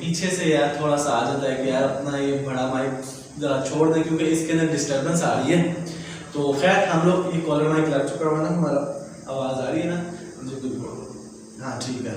پیچھے سے یار تھوڑا سا آ جاتا ہے کہ یار اپنا یہ بڑا مائک ذرا چھوڑ دیں کیونکہ اس کے اندر ڈسٹربنس آ رہی ہے. تو خیر ہم لوگ یہ کالر مائک لگ چکا ہوا نا, ہمارا آواز آ رہی ہے نا؟ ہاں ٹھیک ہے.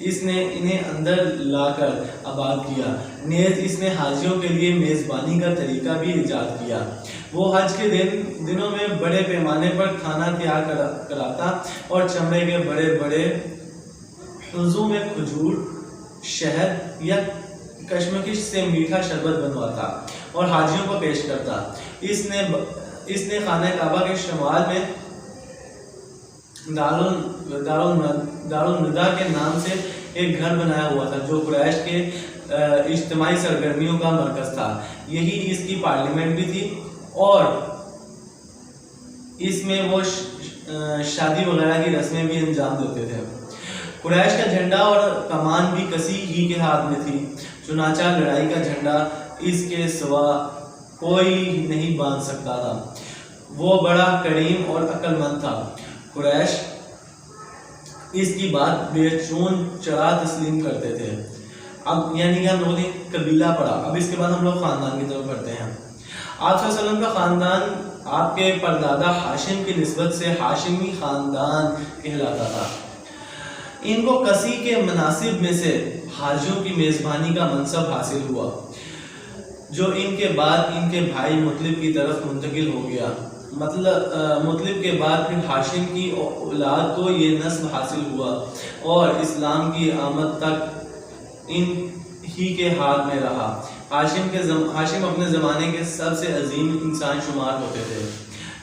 اس نے انہیں اندر لا کر آباد کیا، نیز اس نے حاجیوں کے لیے میزبانی کا طریقہ بھی ایجاد کیا۔ وہ حج کے دنوں میں بڑے پیمانے پر کھانا تیار کراتا اور چمڑے کے بڑے بڑے حوضوں میں کھجور، شہد یا کشمکش سے میٹھا شربت بنواتا اور حاجیوں کو پیش کرتا۔ اس نے خانہ کعبہ کے شمال میں دارالندہ کے نام سے ایک گھر بنایا ہوا تھا، جو قریش کے اجتماعی سرگرمیوں کا مرکز تھا۔ یہی اس کی پارلیمنٹ بھی تھی اور اس میں وہ شادی وغیرہ کی رسمیں بھی انجام دیتے تھے۔ قریش کا جھنڈا اور کمان بھی کسی ہی کے ہاتھ میں تھی، چنانچہ لڑائی کا جھنڈا اس کے سوا کوئی نہیں باندھ سکتا تھا۔ وہ بڑا کریم اور عقل مند تھا۔ قریش اس کی بات بے چون چڑھا تسلیم کرتے تھے۔ اب یعنی کہ ہم لوگوں نے قبیلہ پڑھا، اب اس کے بعد ہم لوگ خاندان کی طرف بڑھتے ہیں۔ آپ صلی اللہ علیہ وسلم کا خاندان آپ کے پردادا ہاشم کی نسبت سے ہاشمی خاندان کہلاتا تھا۔ ان کو کسی کے مناسب میں سے حاجیوں کی میزبانی کا منصب حاصل ہوا، جو ان کے بعد ان کے بھائی مطلب کی طرف منتقل ہو گیا۔ مطلب کے بعد پھر ہاشم کی اولاد کو یہ نسب حاصل ہوا اور اسلام کی آمد تک ان ہی کے ہاتھ میں رہا۔ ہاشم اپنے زمانے کے سب سے عظیم انسان شمار ہوتے تھے۔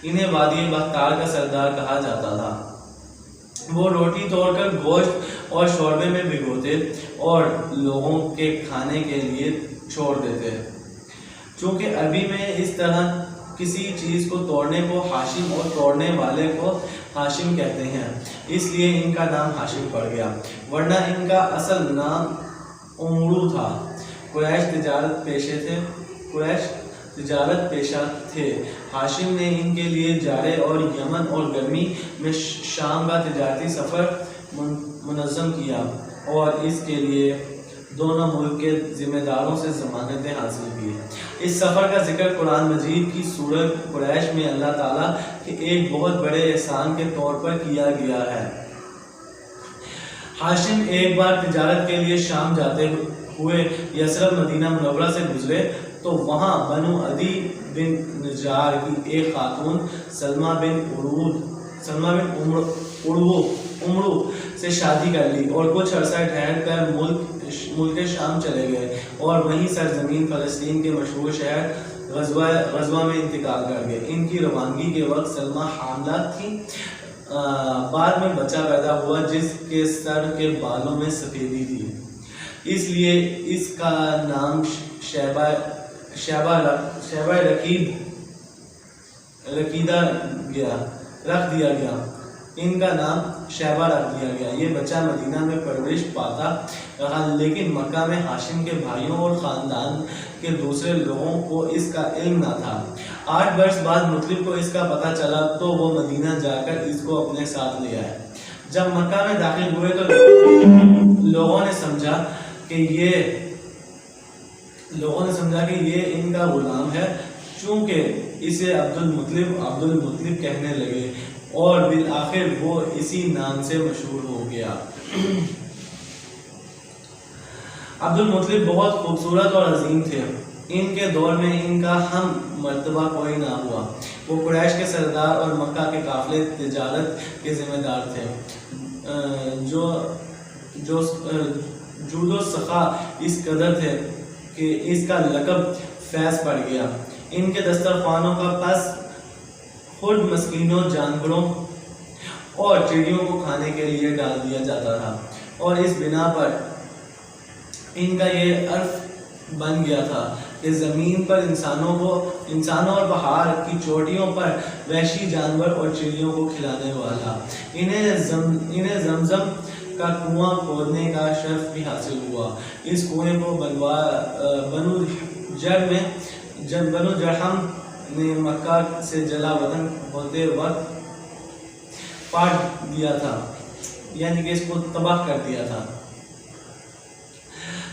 انہیں وادی بختار کا سردار کہا جاتا تھا۔ وہ روٹی توڑ کر گوشت اور شوربے میں بھگوتے اور لوگوں کے کھانے کے لیے چھوڑ دیتے۔ چونکہ عربی میں اس طرح کسی چیز کو توڑنے کو ہاشم اور توڑنے والے کو ہاشم کہتے ہیں، اس لیے ان کا نام ہاشم پڑ گیا، ورنہ ان کا اصل نام امرو تھا۔ قریش تجارت پیشہ تھے۔ ہاشم نے ان کے لیے جاڑے اور یمن اور گرمی میں شام کا تجارتی سفر منظم کیا اور اس کے لیے دونوں ملک کے ذمہ داروں سے ضمانتیں حاصل کی۔ اس سفر کا ذکر قرآن مجید کی سورۃ قریش میں اللہ تعالیٰ کے ایک بہت بڑے احسان کے طور پر کیا گیا ہے۔ ہاشم ایک بار تجارت کے لیے شام جاتے ہوئے یثرب مدینہ منورہ سے گزرے تو وہاں بنو عدی بن نجار کی ایک خاتون سلمہ بن امرو سے شادی کر لی اور کچھ عرصہ ٹھہر کر ملک شام چلے گئے اور وہیں سرزمین فلسطین کے مشہور شہر غزوہ میں انتقال کر گئے۔ ان کی روانگی کے وقت سلمہ حاملہ تھی۔ بعد میں بچہ پیدا ہوا جس کے سر کے بالوں میں سفیدی تھی، اس لیے اس کا نام شیبہ رکھ دیا گیا۔ ان کا نام شیبہ رکھ دیا گیا۔ یہ بچہ مدینہ میں پرورش پاتا رہا، لیکن مکہ میں ہاشم کے بھائیوں اور خاندان کے دوسرے لوگوں کو اس کا علم نہ تھا۔ 8 برس بعد مطلب کو اس کا پتہ چلا تو وہ مدینہ جا کر اس کو اپنے ساتھ لے آئے۔ جب مکہ میں داخل ہوئے تو لوگوں نے سمجھا کہ یہ ان کا غلام ہے، چونکہ اسے عبد المطلب کہنے لگے اور بالآخر وہ اسی نام سے مشہور ہو گیا۔ عبد المطلب بہت خوبصورت اور عظیم تھے۔ ان کے دور میں ان کا ہم مرتبہ کوئی نہ ہوا۔ وہ قریش کے سردار اور مکہ کے قافلے تجارت کے ذمہ دار تھے۔ جود و سخا اس قدر تھے کہ اس کا لقب فیض پڑ گیا۔ ان کے دسترخوانوں کا پس خود مسکینوں، جانوروں اور چڑیوں کو کھانے کے لیے ڈال دیا جاتا تھا، اور اس بنا پر ان کا یہ عرف بن گیا تھا کہ زمین پر انسانوں اور پہاڑ کی چوٹیوں پر وحشی جانور اور چڑیوں کو کھلانے والا۔ انہیں زمزم کا کنواں کھودنے کا شرف بھی حاصل ہوا۔ اس کنویں کو بنو جرحم نے مکہ سے جلا وطن ہوتے وقت پاٹ دیا تھا، یعنی کہ اس کو تباہ کر دیا تھا۔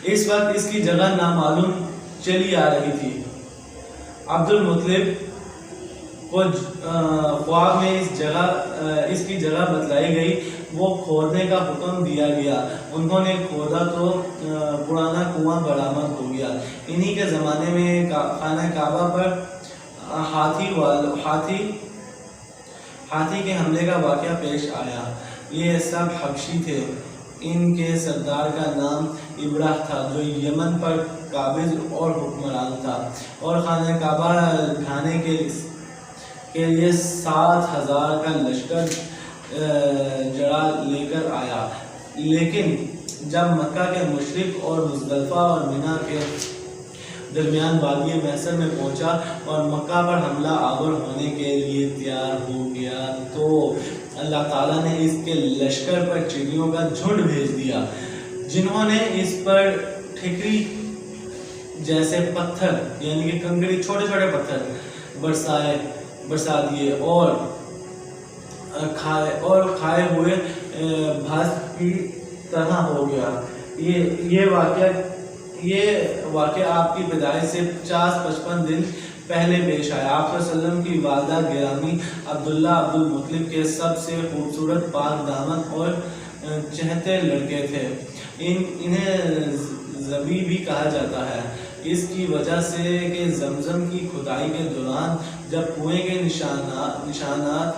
اس وقت اس کی جگہ نامعلوم چلی آ رہی تھی۔ عبد المطلب کو خواب میں اس کی جگہ بتلائی گئی وہ کھودنے کا حکم دیا گیا، انہوں نے کھودا تو پرانا کنواں برآمد ہو گیا۔ انہی کے زمانے میں خانہ کعبہ پر ہاتھی کے حملے کا واقعہ پیش آیا۔ یہ سب حبشی تھے۔ ان کے سردار کا نام ابرہ تھا، جو یمن پر قابض اور حکمران تھا، اور خانہ کعبہ ڈھانے کے لیے 7,000 کا لشکر جڑا لے کر آیا، لیکن جب مکہ کے مشرق اور مزدلفہ اور منی کے درمیان وادی محشر میں پہنچا اور مکہ پر حملہ آور ہونے کے لیے تیار ہو گیا تو اللہ تعالیٰ نے اس کے لشکر پر چڑیوں کا جھنڈ بھیج دیا، جنہوں نے اس پر ٹھکری جیسے پتھر یعنی کہ کنکری چھوٹے چھوٹے پتھر برسا دیے اور کھائے ہوئے بھاس کی طرح ہو گیا۔ یہ واقعہ آپ کی پیدائش سے 50-55 دن پہلے پیش آیا۔ آپ صلی اللہ علیہ وسلم کی والدہ گرامی عبداللہ عبد المطلب کے سب سے خوبصورت پاک دامن اور چہتے لڑکے تھے۔ انہیں زبی بھی کہا جاتا ہے، اس کی وجہ سے کہ زمزم کی کھدائی کے دوران جب کنویں کے نشانات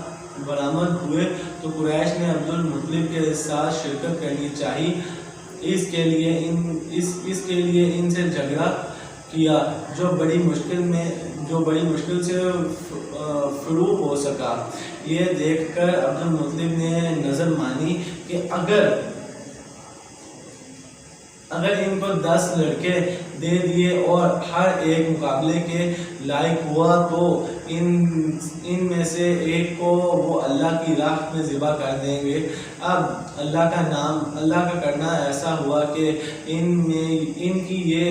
برآمد ہوئے تو قریش نے عبد المطلب کے ساتھ شرکت کرنی چاہی۔ اس کے لیے ان سے جھگڑا کیا، جو بڑی مشکل سے فروغ ہو سکا۔ یہ دیکھ کر عبد المطلب نے نظر مانی کہ اگر ان کو 10 لڑکے دے دیے اور ہر ایک مقابلے کے لائق ہوا تو ان میں سے ایک کو وہ اللہ کی راہ میں ذبح کر دیں گے۔ اب اللہ کا کرنا ایسا ہوا کہ ان کی یہ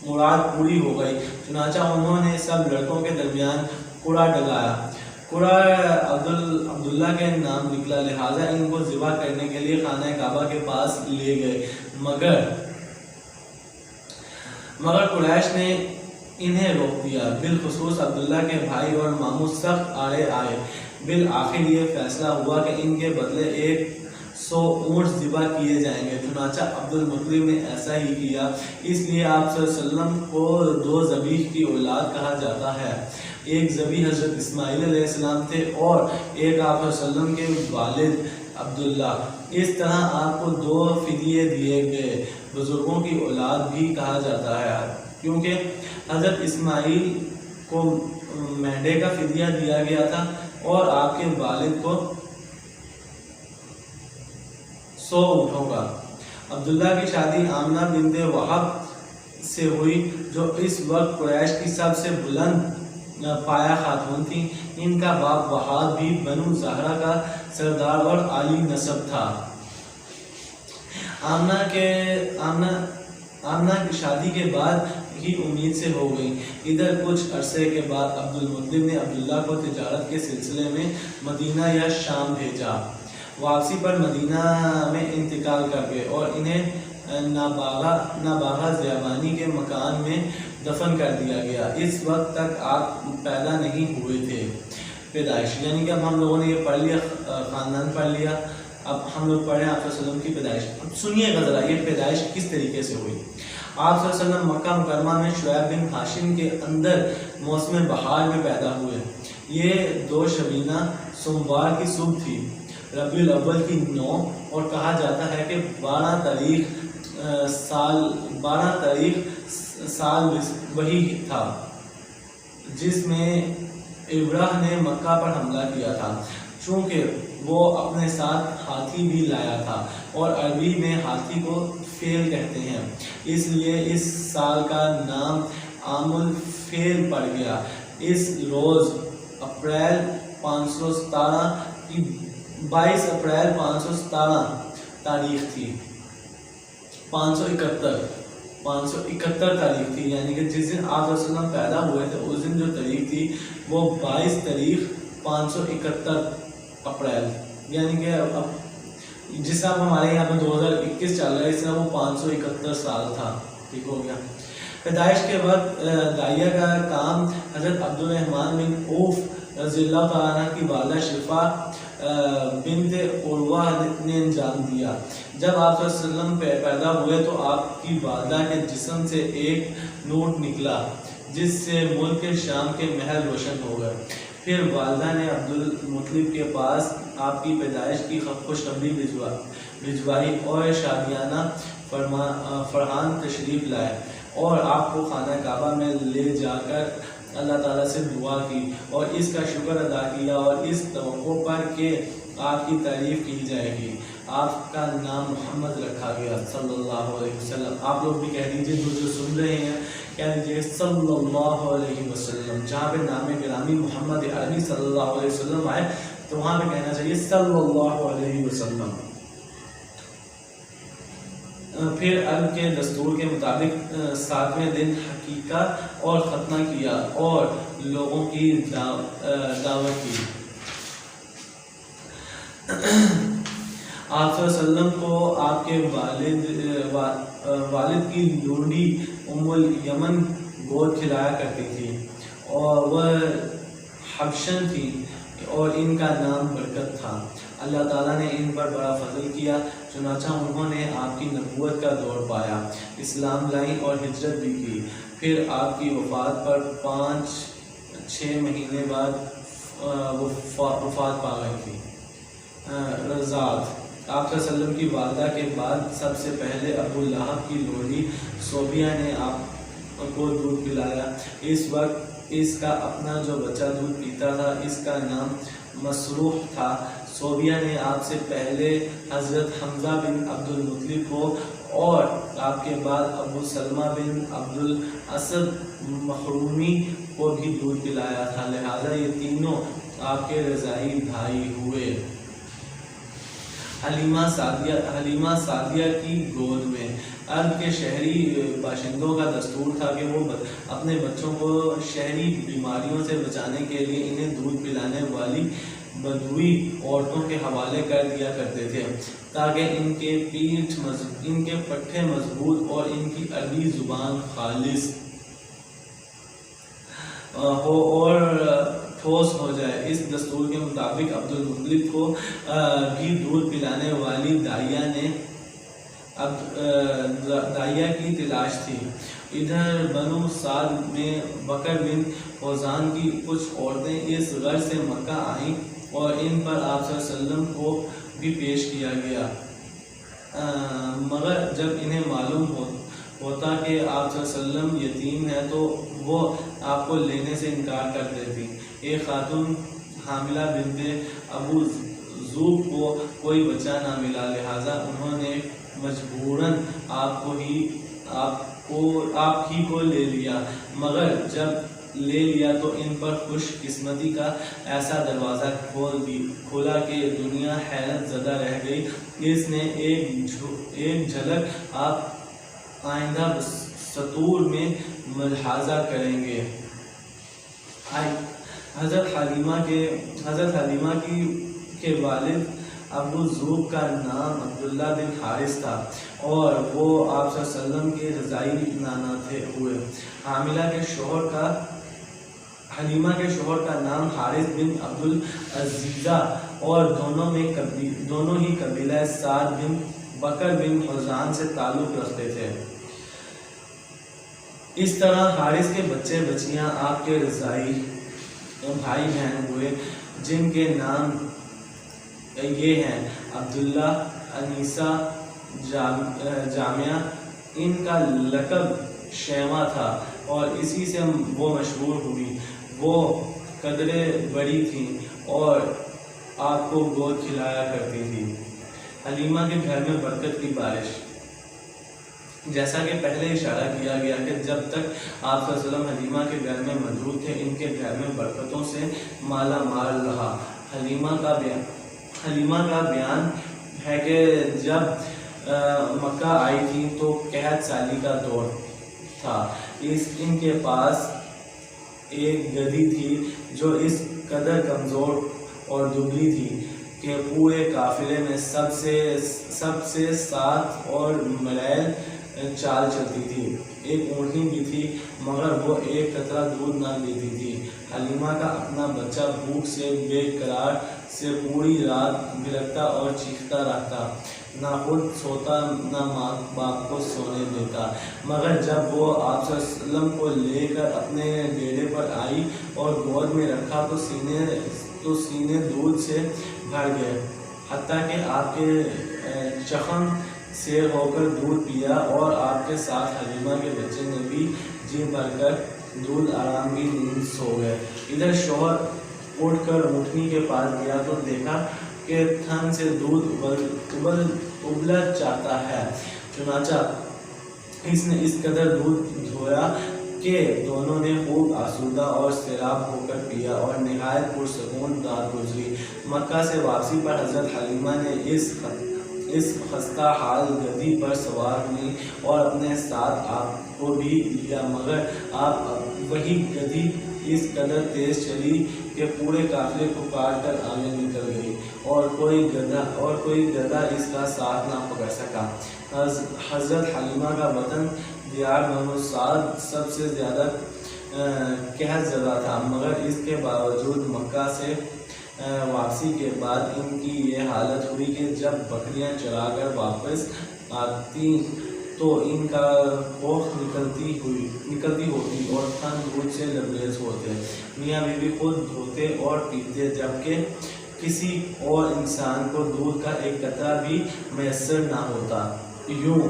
مراد پوری ہو گئی، چنانچہ انہوں نے سب لڑکوں کے درمیان قرعہ ڈلایا۔ قرعہ عبداللہ کے نام نکلا، لہٰذا ان کو ذبح کرنے کے لیے خانہ کعبہ کے پاس لے گئے، مگر قریش نے انہیں روک دیا، بالخصوص عبداللہ کے بھائی اور ماموں سخت آڑے آئے۔ بالآخر یہ فیصلہ ہوا کہ ان کے بدلے 100 اونٹ ذبح کیے جائیں گے، چنانچہ عبد المطلب نے ایسا ہی کیا۔ اس لیے آپ صلی اللہ علیہ وسلم کو 2 ذبیح کی اولاد کہا جاتا ہے، ایک ذبیح حضرت اسماعیل علیہ السلام تھے اور ایک آپ صلی اللہ علیہ وسلم کے والد عبداللہ۔ اس طرح آپ کو 2 فدیے دیے گئے، بزرگوں کی اولاد بھی کہا جاتا ہے، کیونکہ حضرت اسماعیل کو مینڈے کا فدیہ دیا گیا تھا اور آپ کے والد کو 100 اونٹوں کا۔ عبداللہ کی شادی آمنہ بنت وہب سے ہوئی، جو اس وقت قریش کی سب سے بلند پایہ خاتون تھی۔ ان کا باپ وہاب بھی بنو زہرہ کا سردار اور عالی نسب تھا۔ آمنہ کی شادی کے بعد ہی امید سے ہو گئی۔ ادھر کچھ عرصے کے بعد عبد المطلب نے عبداللہ کو تجارت کے سلسلے میں مدینہ یا شام بھیجا۔ واپسی پر مدینہ میں انتقال کر گئے اور انہیں ناباغہ زیابانی کے مکان میں دفن کر دیا گیا۔ اس وقت تک آپ پیدا نہیں ہوئے تھے۔ پیدائش یعنی کہ اب ہم لوگوں نے یہ پڑھ لیا، خاندان پڑھ لیا، اب ہم لوگ پڑھیں آپ صلی اللہ علیہ وسلم کی پیدائش۔ اب سنیے گا ذرا یہ پیدائش کس طریقے سے ہوئی۔ آپ صلی اللہ علیہ وسلم مکہ مکرمہ میں شعیب بن ہاشم کے اندر موسم بہار میں پیدا ہوئے۔ یہ 2 شبینہ سوموار کی صبح تھی، ربیع الاول کی 9، اور کہا جاتا ہے کہ 12 تاریخ سال وہی تھا جس میں ابرہ نے مکہ پر حملہ کیا تھا۔ چونکہ وہ اپنے ساتھ ہاتھی بھی لایا تھا اور عربی میں ہاتھی کو فیل کہتے ہیں، اس لیے اس سال کا نام عام الفیل پڑ گیا۔ اس روز 22 اپریل 517 تاریخ تھی، 571 تاریخ تھی، یعنی کہ جس دن آپ صلی اللہ علیہ وسلم پیدا ہوئے تھے اس دن جو تاریخ تھی وہ 22 تاریخ 571 اپریل، یعنی کہ جس طرح ہمارے یہاں پہ 2021 چل رہا ہے اس طرح وہ 571 سال تھا۔ ٹھیک ہو گیا۔ پیدائش کے وقت داعیہ کا کام حضرت عبد الرحمن بن عوف رضی اللہ تعالیٰ عنہ کی والدہ شفا بنت عروہ نے انجام دیا۔ جب آپ صلی اللہ علیہ وسلم پیدا ہوئے تو آپ کی والدہ کے جسم سے ایک نور نکلا جس سے ملک شام کے محل روشن ہو گئے۔ پھر والدہ نے عبدالمطلب کے پاس آپ کی پیدائش کی خوشخبری بھجوائی اور شادیانہ فرحان تشریف لائے اور آپ کو خانہ کعبہ میں لے جا کر اللہ تعالیٰ سے دعا کی اور اس کا شکر ادا کیا اور اس توقع پر کہ آپ کی تعریف کی جائے گی آپ کا نام محمد رکھا گیا صلی اللہ علیہ وسلم۔ آپ لوگ بھی کہہ دیجیے، جو سن رہے ہیں کہہ دیجیے صلی اللہ علیہ وسلم۔ جہاں پہ نام گرامی محمد عربی صلی اللہ علیہ وسلم آئے تو وہاں پہ کہنا چاہیے صلی اللہ علیہ وسلم۔ پھر عرب کے دستور کے مطابق 7ویں دن حقیقہ اور ختنہ کیا اور لوگوں کی دعوت کی۔ آپ صلی اللہ علیہ وسلم کو آپ کے والد کی لونڈی ام الیمن گود کھلایا کرتی تھی اور وہ حبشن تھی اور ان کا نام برکت تھا۔ اللہ تعالیٰ نے ان پر بڑا فضل کیا، چنانچہ انہوں نے آپ کی نبوت کا دور پایا، اسلام لائیں اور ہجرت بھی کی۔ پھر آپ کی وفات پر 5-6 مہینے بعد وفات پا گئی تھی۔ رضاعت۔ آپ صلی اللہ علیہ وسلم کی والدہ کے بعد سب سے پہلے ابو لہب کی لونڈی صوبیہ نے آپ کو دودھ پلایا۔ اس وقت اس کا اپنا جو بچہ دودھ پیتا تھا اس کا نام مسروح تھا۔ صوبیہ نے آپ سے پہلے حضرت حمزہ بن عبدالمطلب کو اور آپ کے بعد ابو سلمہ بن عبدالاسد مخرومی کو بھی دودھ پلایا تھا، لہذا یہ تینوں آپ کے رضاعی بھائی ہوئے۔ حلیمہ سعدیہ کی گود میں۔ عرب کے شہری باشندوں کا دستور تھا کہ وہ اپنے بچوں کو شہری بیماریوں سے بچانے کے لیے انہیں دودھ پلانے والی بدوی عورتوں کے حوالے کر دیا کرتے تھے تاکہ ان کے پٹھے مضبوط اور ان کی عربی زبان خالص ہو اور ٹھوس ہو جائے۔ اس دستور کے مطابق عبدالمطلب کو بھی دودھ پلانے والی دائیا کی تلاش تھی۔ ادھر بنو سعد میں بکر بن حوزان کی کچھ عورتیں اس غرض سے مکہ آئیں اور ان پر آپ صلی اللہ علیہ وسلم کو بھی پیش کیا گیا، مگر جب انہیں معلوم ہوتا کہ آپ صلی اللہ علیہ وسلم یتیم ہیں تو وہ آپ کو لینے سے انکار کر دیتی۔ ایک خاتون حاملہ بنت ابو ذؤب کو کوئی بچہ نہ ملا، لہذا انہوں نے مجبوراً آپ ہی کو لے لیا، مگر جب لے لیا تو ان پر خوش قسمتی کا ایسا دروازہ کھولا کہ دنیا حیرت زدہ رہ گئی۔ اس نے ایک جھلک آپ آئندہ سطور میں ملاحظہ کریں گے۔ حضرت حلیمہ کے والد ابو ذؤب کا نام عبداللہ بن حارث تھا اور وہ آپ صلی اللہ علیہ وسلم کے رضاعی نانا ہوئے۔ حلیمہ کے شوہر کا نام حارث بن عبدالعزیزہ اور دونوں ہی قبیلہ سعد بن بکر بن حوزان سے تعلق رکھتے تھے۔ اس طرح حارث کے بچے بچیاں آپ کے رضاعی بھائی بہن ہوئے، جن کے نام یہ ہیں عبداللہ، انیسہ، جامعہ۔ ان کا لقب شیمہ تھا اور اسی سے وہ مشہور ہوئی۔ وہ قدرے بڑی تھیں اور آپ کو گود کھلایا کرتی تھی۔ حلیمہ کے گھر میں برکت کی بارش۔ جیسا کہ پہلے اشارہ کیا گیا کہ جب تک آپ صلی اللہ علیہ وسلم حلیمہ کے گھر میں موجود تھے ان کے گھر میں برکتوں سے مالا مال رہا۔ حلیمہ کا بیان ہے کہ جب مکہ آئی تھی تو قحط سالی کا دور تھا۔ ان کے پاس ایک گدھی تھی جو اس قدر کمزور اور دبلی تھی کہ پورے قافلے میں سب سے سات اور ملیل چال چلتی تھی۔ ایک اونٹنی بھی تھی مگر وہ ایک قطرہ دودھ نہ دیتی تھی۔ حلیمہ کا اپنا بچہ بھوک سے بے قرار سے پوری رات بلکتا اور چیختا رہتا، نہ خود سوتا نہ ماں باپ کو سونے دیتا۔ مگر جب وہ آپ صلی اللہ علیہ وسلم کو لے کر اپنے ڈیرے پر آئی اور گود میں رکھا تو سینے دودھ سے بھر گئے، حتیٰ کہ آپ کے چخم سیر ہو کر دودھ پیا، اور آپ کے ساتھ حلیمہ کے بچے نے بھی جی بھر کر دودھ آرام کی نیند سو گئے۔ ادھر شوہر اٹھ کر اونٹنی کے پاس گیا تو دیکھا کہ تھن سے دودھ ابلا جاتا ہے۔ چنانچہ اس نے اس قدر دودھ دھویا کہ دونوں نے خوب آسودہ اور سیراب ہو کر پیا اور نہایت پرسکون رات گزری۔ مکہ سے واپسی پر حضرت حلیمہ نے اس خستہ حال گدھی پر سوار ہوئی اور اپنے ساتھ آپ کو بھی لیا، مگر آپ وہی گدھی اس قدر تیز چلی کہ پورے قافلے کو کاٹ کر آگے نکل گئی، اور کوئی گدھا اس کا ساتھ نہ پکڑ سکا۔ حضرت حلیمہ کا وطن دیار بنو سعد سب سے زیادہ قحط زدہ تھا، مگر اس کے باوجود مکہ سے واپسی کے بعد ان کی یہ حالت ہوئی کہ جب بکریاں چرا کر واپس آتی تو ان کا کوکھ نکلتی ہوتی اور تھن دودھ سے لبریز ہوتے۔ میاں بیوی خود دھوتے اور پیتے، جبکہ کسی اور انسان کو دودھ کا ایک قطرہ بھی میسر نہ ہوتا۔ یوں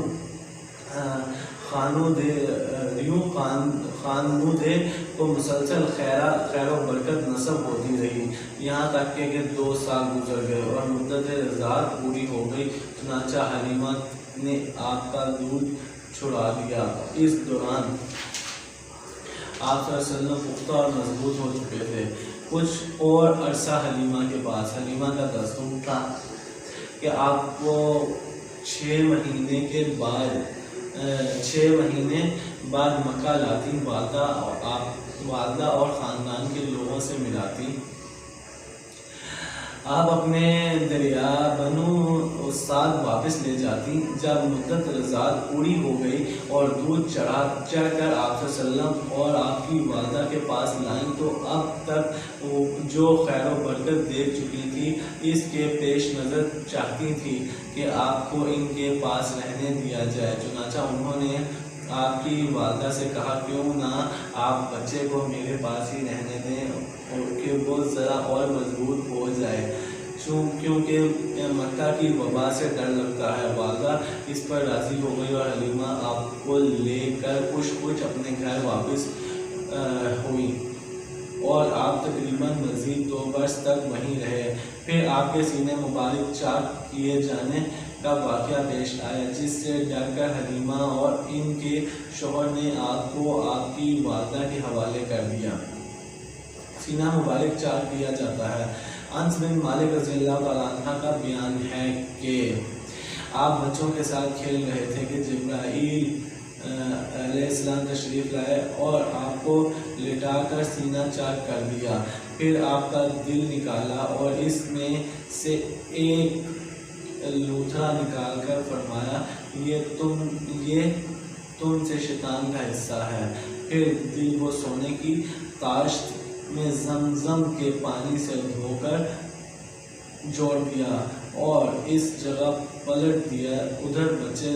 خانودے کو مسلسل خیر و برکت نصب ہوتی رہی، یہاں تک کہ 2 سال گزر گئے اور مدت رضاعت پوری ہو گئی۔ چنانچہ حلیمہ نے آپ کا دودھ چھڑا دیا۔ اس دوران آپ صلی اللہ علیہ وسلم پختہ اور مضبوط ہو چکے تھے۔ کچھ اور عرصہ حلیمہ کے پاس۔ حلیمہ کا دستور تھا کہ آپ کو 6 مہینے بعد مکہ لاتی، والدہ اور خاندان کے لوگوں سے ملاتی، آپ اپنے دریا بنو سعد واپس لے جاتی۔ جب مدت رضاعت پوری ہو گئی اور دودھ چڑھ کر آپ صلی اللہ علیہ وسلم اور آپ کی والدہ کے پاس لائیں تو اب تک جو خیر و برکت دیکھ چکی تھی اس کے پیش نظر چاہتی تھی کہ آپ کو ان کے پاس رہنے دیا جائے۔ چنانچہ انہوں نے آپ کی والدہ سے کہا، کیوں نہ آپ بچے کو میرے پاس ہی رہنے دیں کہ وہ ذرا اور مضبوط ہو جائے، کیونکہ مکہ کی وبا سے ڈر لگتا ہے۔ والدہ اس پر راضی ہو گئی اور حلیمہ آپ کو لے کر خوش اپنے گھر واپس ہوئی، اور آپ تقریباً مزید 2 برس تک وہیں رہے۔ پھر آپ کے سینے مبارک چاک کیے جانے کا واقعہ پیش آیا، جس سے ڈر کر حلیمہ اور ان کے شوہر نے آپ کو آپ کی والدہ کے حوالے کر دیا۔ سینہ مبارک چاک کیا جاتا ہے۔ انس بن مالک رضی اللہ تعالیٰ عنہ کا بیان ہے کہ آپ بچوں کے ساتھ کھیل رہے تھے کہ جبرائیل علیہ السلام تشریف لائے اور آپ کو لٹا کر سینہ چاک کر دیا۔ پھر آپ کا دل نکالا اور اس میں سے ایک لوتھڑا نکال کر فرمایا، یہ تم سے شیطان کا حصہ ہے۔ پھر دل کو سونے کی تاشت میں زمزم کے پانی سے دھو کر جوڑ دیا اور اس جگہ پلٹ دیا۔ ادھر بچے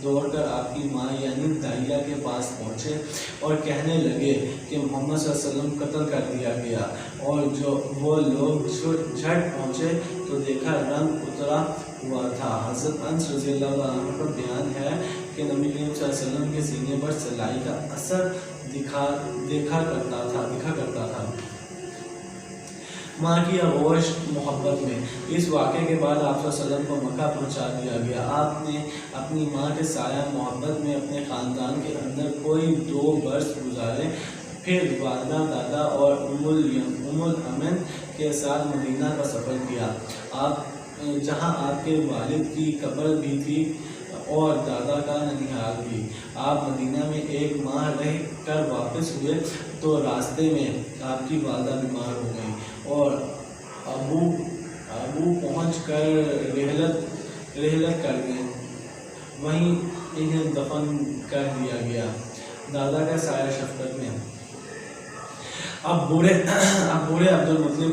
دوڑ کر آپ کی ماں یعنی دائیا کے پاس پہنچے اور کہنے لگے کہ محمد صلی اللہ علیہ وسلم قتل کر دیا گیا، اور وہ لوگ جھٹ پہنچے تو دیکھا رنگ اترا ہوا تھا۔ حضرت انس رضی اللہ عنہ کا بیان ہے کہ نبی کریم صلی اللہ علیہ وسلم کے سینے پر سلائی کا اثر دیکھا کرتا تھا۔ ماں کی آغوش محبت میں اس واقعے کے بعد آپ صلی اللہ علیہ وسلم کو مکہ پہنچا دیا گیا۔ آپ نے اپنی ماں کے سایہ محبت میں اپنے خاندان کے اندر کوئی 2 برس گزارے، پھر والدہ، دادا اور ام الامن کے ساتھ مدینہ کا سفر کیا، جہاں آپ کے والد کی قبر بھی تھی اور دادا کا ننھیال بھی۔ آپ مدینہ میں 1 ماہ رہ کر واپس ہوئے تو راستے میں آپ کی والدہ بیمار ہو گئیں اور ابو پہنچ کر رحلت کر گئے۔ وہیں انہیں دفن کر دیا گیا دادا کا سایہ شفقت میں۔ اب بوڑھے عبد المطلب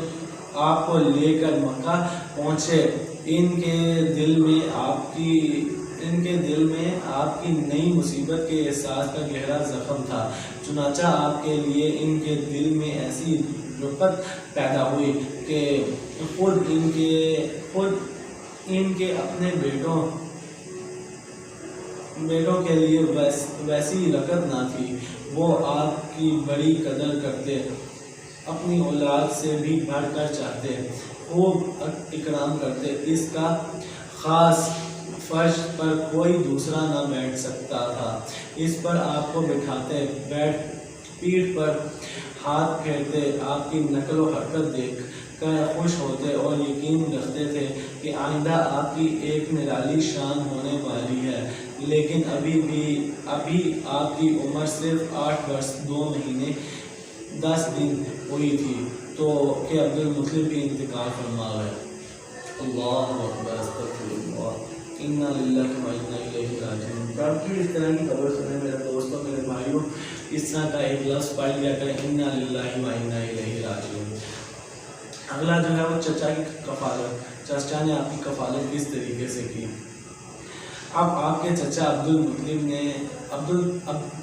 آپ کو لے کر مکہ پہنچے۔ ان کے دل میں آپ کی نئی مصیبت کے احساس کا گہرا زخم تھا، چنانچہ آپ کے لیے ان کے دل میں ایسی رفت پیدا ہوئی کہ خود ان کے اپنے بیٹوں کے لیے ویسی رغبت نہ تھی۔ وہ آپ کی بڑی قدر کرتے، اپنی اولاد سے بھی بڑھ کر چاہتے، خوب اکرام کرتے۔ اس کا خاص فرش پر کوئی دوسرا نہ بیٹھ سکتا تھا۔ اس پر آپ کو بٹھاتے، پیٹھ پر ہاتھ پھیرتے، آپ کی نقل و حرکت دیکھ کر خوش ہوتے اور یقین رکھتے تھے کہ آئندہ آپ کی ایک نرالی شان ہونے والی ہے۔ لیکن ابھی آپ کی عمر صرف 8 برس 2 مہینے 10 دن ہوئی تھی تو کہ عبد المطلب بھی انتقال فرما گئے۔ اللہ اکبر، استغفر اللہ، انا للہ و انا الیہ راجعون۔ کبھی اس طرح کی خبر سنیں میرے دوستوں، میرے بھائیوں، اس طرح کا ایک لفظ پڑھ لیا کریں، انا للہ و انا الیہ راجعون۔ اگلا جو ہے وہ چچا کی کفالت، چچا نے آپ کی کفالت کس طریقے سے کی۔ اب آپ کے چچا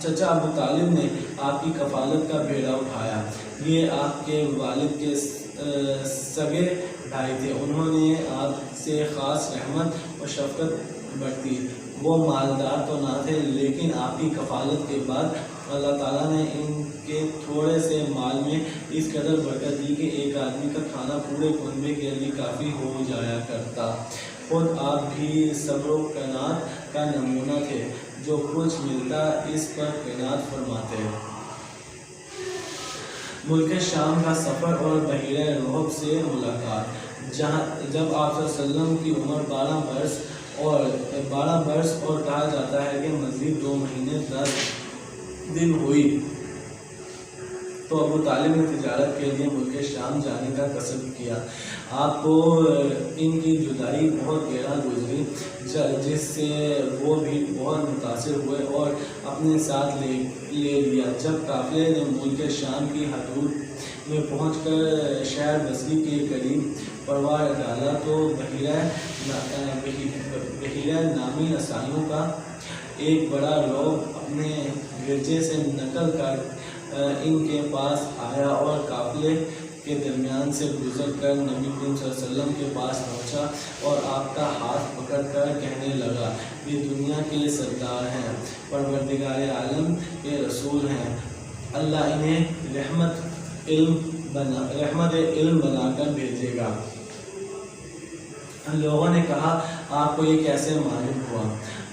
چچا ابو طالب نے آپ کی کفالت کا بیڑا اٹھایا۔ یہ آپ کے والد کے سگے بھائی تھے، انہوں نے آپ سے خاص رحمت اور شفقت برتی۔ وہ مالدار تو نہ تھے، لیکن آپ کی کفالت کے بعد اللہ تعالیٰ نے ان کے تھوڑے سے مال میں اس قدر برکت دی کہ ایک آدمی کا کھانا پورے کنبے کے لیے کافی ہو جایا کرتا۔ خود آپ بھی صبر و قناعت کا نمونہ تھے، جو کچھ ملتا اس پر قناعت فرماتے۔ ملک شام کا سفر اور بحیرہ رحب سے ملاقات۔ جب آپ صلی اللہ علیہ وسلم کی عمر 12 برس اور کہا جاتا ہے کہ مزید 2 مہینے 10 دن ہوئی تو ابو طالب نے تجارت کے لیے ملک شام جانے کا قصد کیا۔ آپ کو ان کی جدائی بہت گہرا گزری، جس سے وہ بھی بہت متاثر ہوئے اور اپنے ساتھ لے لیا۔ جب قافلے نے ملک شام کی حدود میں پہنچ کر شہر بصری کے قریب پرواہ ڈالا تو بحیرہ نامی عیسائیوں کا ایک بڑا روب اپنے گرجے سے نکل کر ان کے پاس آیا اور قافلے کے درمیان سے گزر کر نبی کریم صلی اللہ علیہ وسلم کے پاس پہنچا اور آپ کا ہاتھ پکڑ کر کہنے لگا، یہ دنیا کے سردار ہیں، پروردگار عالم کے رسول ہیں، اللہ انہیں رحمت علم بنا کر بھیجے گا۔ لوگوں نے کہا، آپ کو یہ کیسے معلوم ہوا؟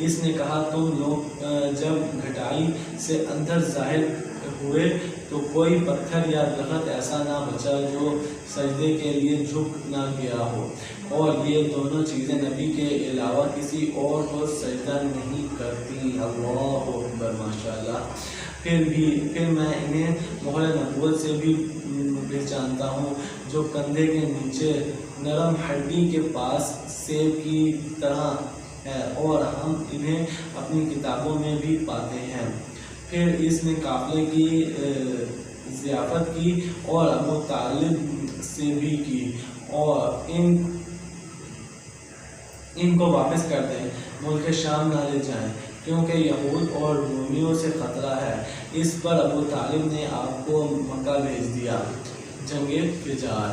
اس نے کہا، تم لوگ جب گھٹائی سے اندر ظاہر ہوئے تو کوئی پتھر یا درخت ایسا نہ بچا جو سجدے کے لیے جھک نہ گیا ہو، اور یہ دونوں چیزیں نبی کے علاوہ کسی اور کو سجدہ نہیں کرتی۔ اللہ اکبر، ماشاءاللہ۔ پھر میں انہیں مہر نبوت سے بھی پہچانتا ہوں، جو کندھے کے نیچے نرم ہڈی کے پاس سیب کی طرح ہے، اور ہم انہیں اپنی کتابوں میں بھی پاتے ہیں۔ پھر اس نے قافلے کی ضیافت کی اور ابو طالب سے بھی کی، اور ان کو واپس کر دیں، ملک شام نہ لے جائیں، کیونکہ یہود اور رومیوں سے خطرہ ہے۔ اس پر ابو طالب نے آپ کو مکہ بھیج دیا۔ جنگ فجار۔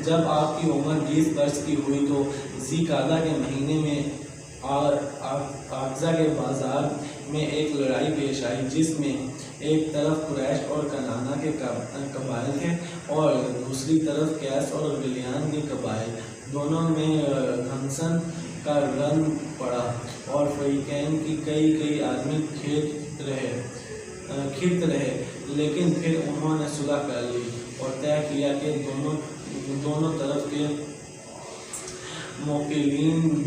جب آپ کی عمر 20 برس کی ہوئی تو ذی قعدہ کے مہینے میں عقزہ کے بازار میں ایک لڑائی پیش آئی، جس میں ایک طرف قریش اور کنانہ کے قبائل تھے اور دوسری طرف قیس اور غلیان کے قبائل۔ دونوں میں گھمسن کا رن پڑا اور فریقین کی کئی آدمی کھت رہے، لیکن پھر انہوں نے صلح کر لی اور طے کیا کہ دونوں طرف کے موقعین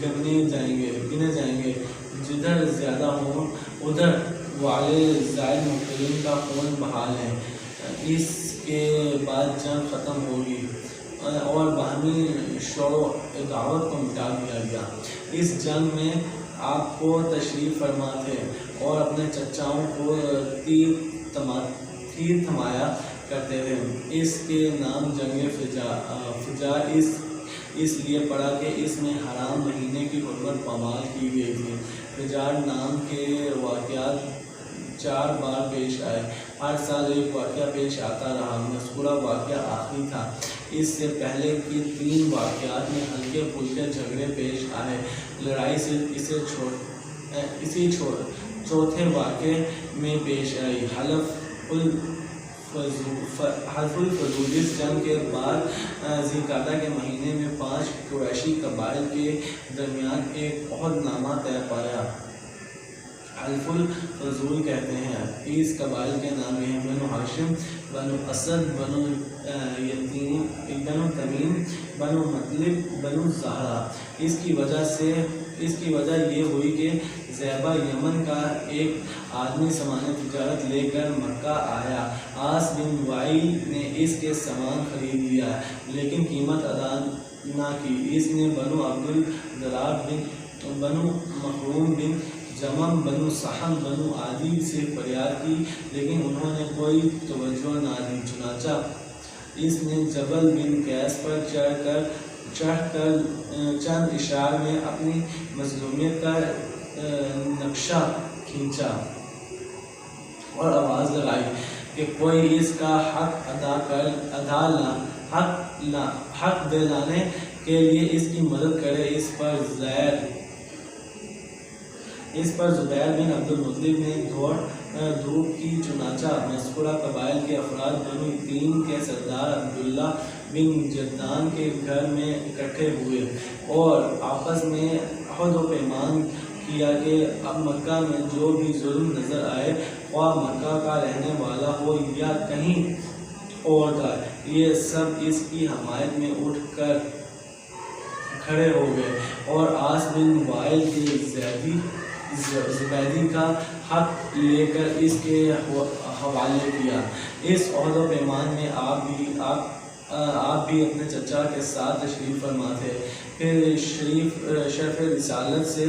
گنے جائیں گے، جدھر زیادہ ہوں ادھر والے زائد موقعین کا خون بحال ہے۔ اس کے بعد جنگ ختم ہوگی اور باہمی شور و عداوت کو مٹا دیا گیا۔ اس جنگ میں آپ کو تشریف فرما تھے اور اپنے چچاؤں کو تیر تھمایا کرتے تھے۔ اس کے نام جنگ فجار اس لیے پڑا کہ اس میں حرام مہینے کی حرمت پامال کی گئی تھی۔ فجار نام کے واقعات 4 بار پیش آئے، ہر سال ایک واقعہ پیش آتا رہا، مذکورہ واقعہ آخری تھا۔ اس سے پہلے کے 3 واقعات میں ہلکے پھلکے جھگڑے پیش آئے۔ لڑائی صرف اسی چوتھے واقعے میں پیش آئی۔ حلف الفضول، اس جنگ کے بعد ذی القعدہ کے مہینے میں 5 قریشی قبائل کے درمیان ایک عہد نامہ طے پایا۔ حلف الفضول کہتے ہیں۔ اس قبائل کے نام یہ ہیں: بنو ہاشم، بنو اسد، بنو تمیم، بنو مطلب، بنو زہرا۔ اس کی وجہ یہ ہوئی کہ زیبہ یمن کا ایک آدمی سامان تجارت لے کر مکہ آیا۔ عاص بن وائل نے اس کے سامان خرید لیا لیکن قیمت ادا نہ کی۔ اس نے بنو عبد الدلال، بنو مخروم بن جمم، بنو سہم، بنو عادی سے فریاد کی لیکن انہوں نے کوئی توجہ نہ دی۔ چنانچہ اس نے جبل بن قیس پر چڑھ کر چند اشعار میں اپنی مظلومیت کا نقشہ کھینچا اور آواز لگائی کہ کوئی اس کا حق دلانے کے لیے اس کی مدد کرے۔ اس پر زبیر بن عبد المطلب نے دھوپ کی۔ چنانچہ مذکورہ قبائل کے افراد بنو تیم کے سردار عبداللہ بن جدعان کے گھر میں اکٹھے ہوئے اور آپس میں عہد و پیمان کیا کہ اب مکہ میں جو بھی ظلم نظر آئے، خواہ مکہ کا رہنے والا ہو یا کہیں اور کا، یہ سب اس کی حمایت میں اٹھ کر کھڑے ہو گئے اور عاص بن وائل کے زبیدی کا حق لے کر اس کے حوالے کیا۔ اس عہد و پیمان میں آپ بھی اپنے چچا کے ساتھ تشریف فرما تھے۔ پھر شرف رسالت سے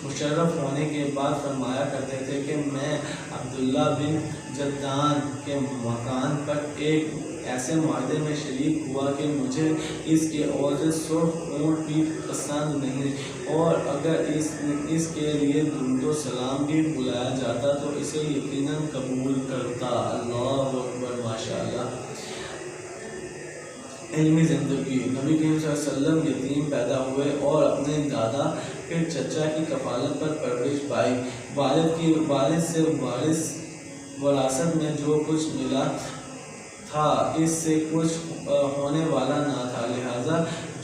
مشرف ہونے کے بعد فرمایا کرتے تھے کہ میں عبداللہ بن جدعان کے مکان پر ایک ایسے معاہدے میں شریک ہوا کہ مجھے اس کے عوض سرخ اونٹ بھی پسند نہیں، اور اگر اس کے لیے درود و سلام بھی بلایا جاتا تو اسے یقیناً قبول کرتا۔ اللہ اکبر، ماشاء اللہ۔ علمی زندگی۔ نبی کریم صلی اللہ علیہ وسلم یتیم پیدا ہوئے اور اپنے دادا پھر چچا کی کفالت پر پرورش پائی۔ والد سے وراثت میں جو کچھ ملا تھا اس سے کچھ ہونے والا نہ تھا، لہٰذا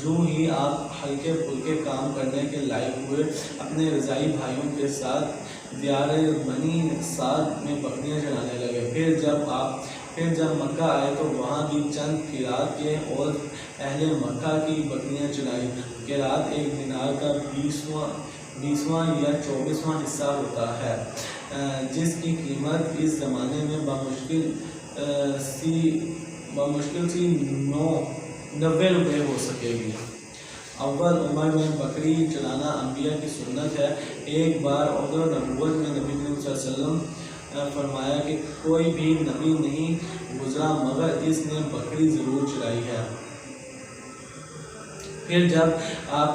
جو ہی آپ ہلکے پھلکے کام کرنے کے لائق ہوئے، اپنے رضائی بھائیوں کے ساتھ دیار بنی سعد میں بکریاں چرانے لگے۔ پھر جب مکہ آئے تو وہاں بھی چند قیراط کے اور اہل مکہ کی بکریاں چرائیں۔ قیراط ایک دینار کا 20واں یا 24واں حصہ ہوتا ہے، جس کی قیمت اس زمانے میں بمشکل سی 90 روپے ہو سکے گی۔ اول عمر میں بکری چلانا انبیاء کی سنت ہے۔ ایک بار عہد نبوت میں نبی کریم صلی اللہ علیہ وسلم فرمایا کہ کوئی بھی نبی نہیں گزرا مگر اس نے بکری ضرور چرائی ہے۔ پھر جب آپ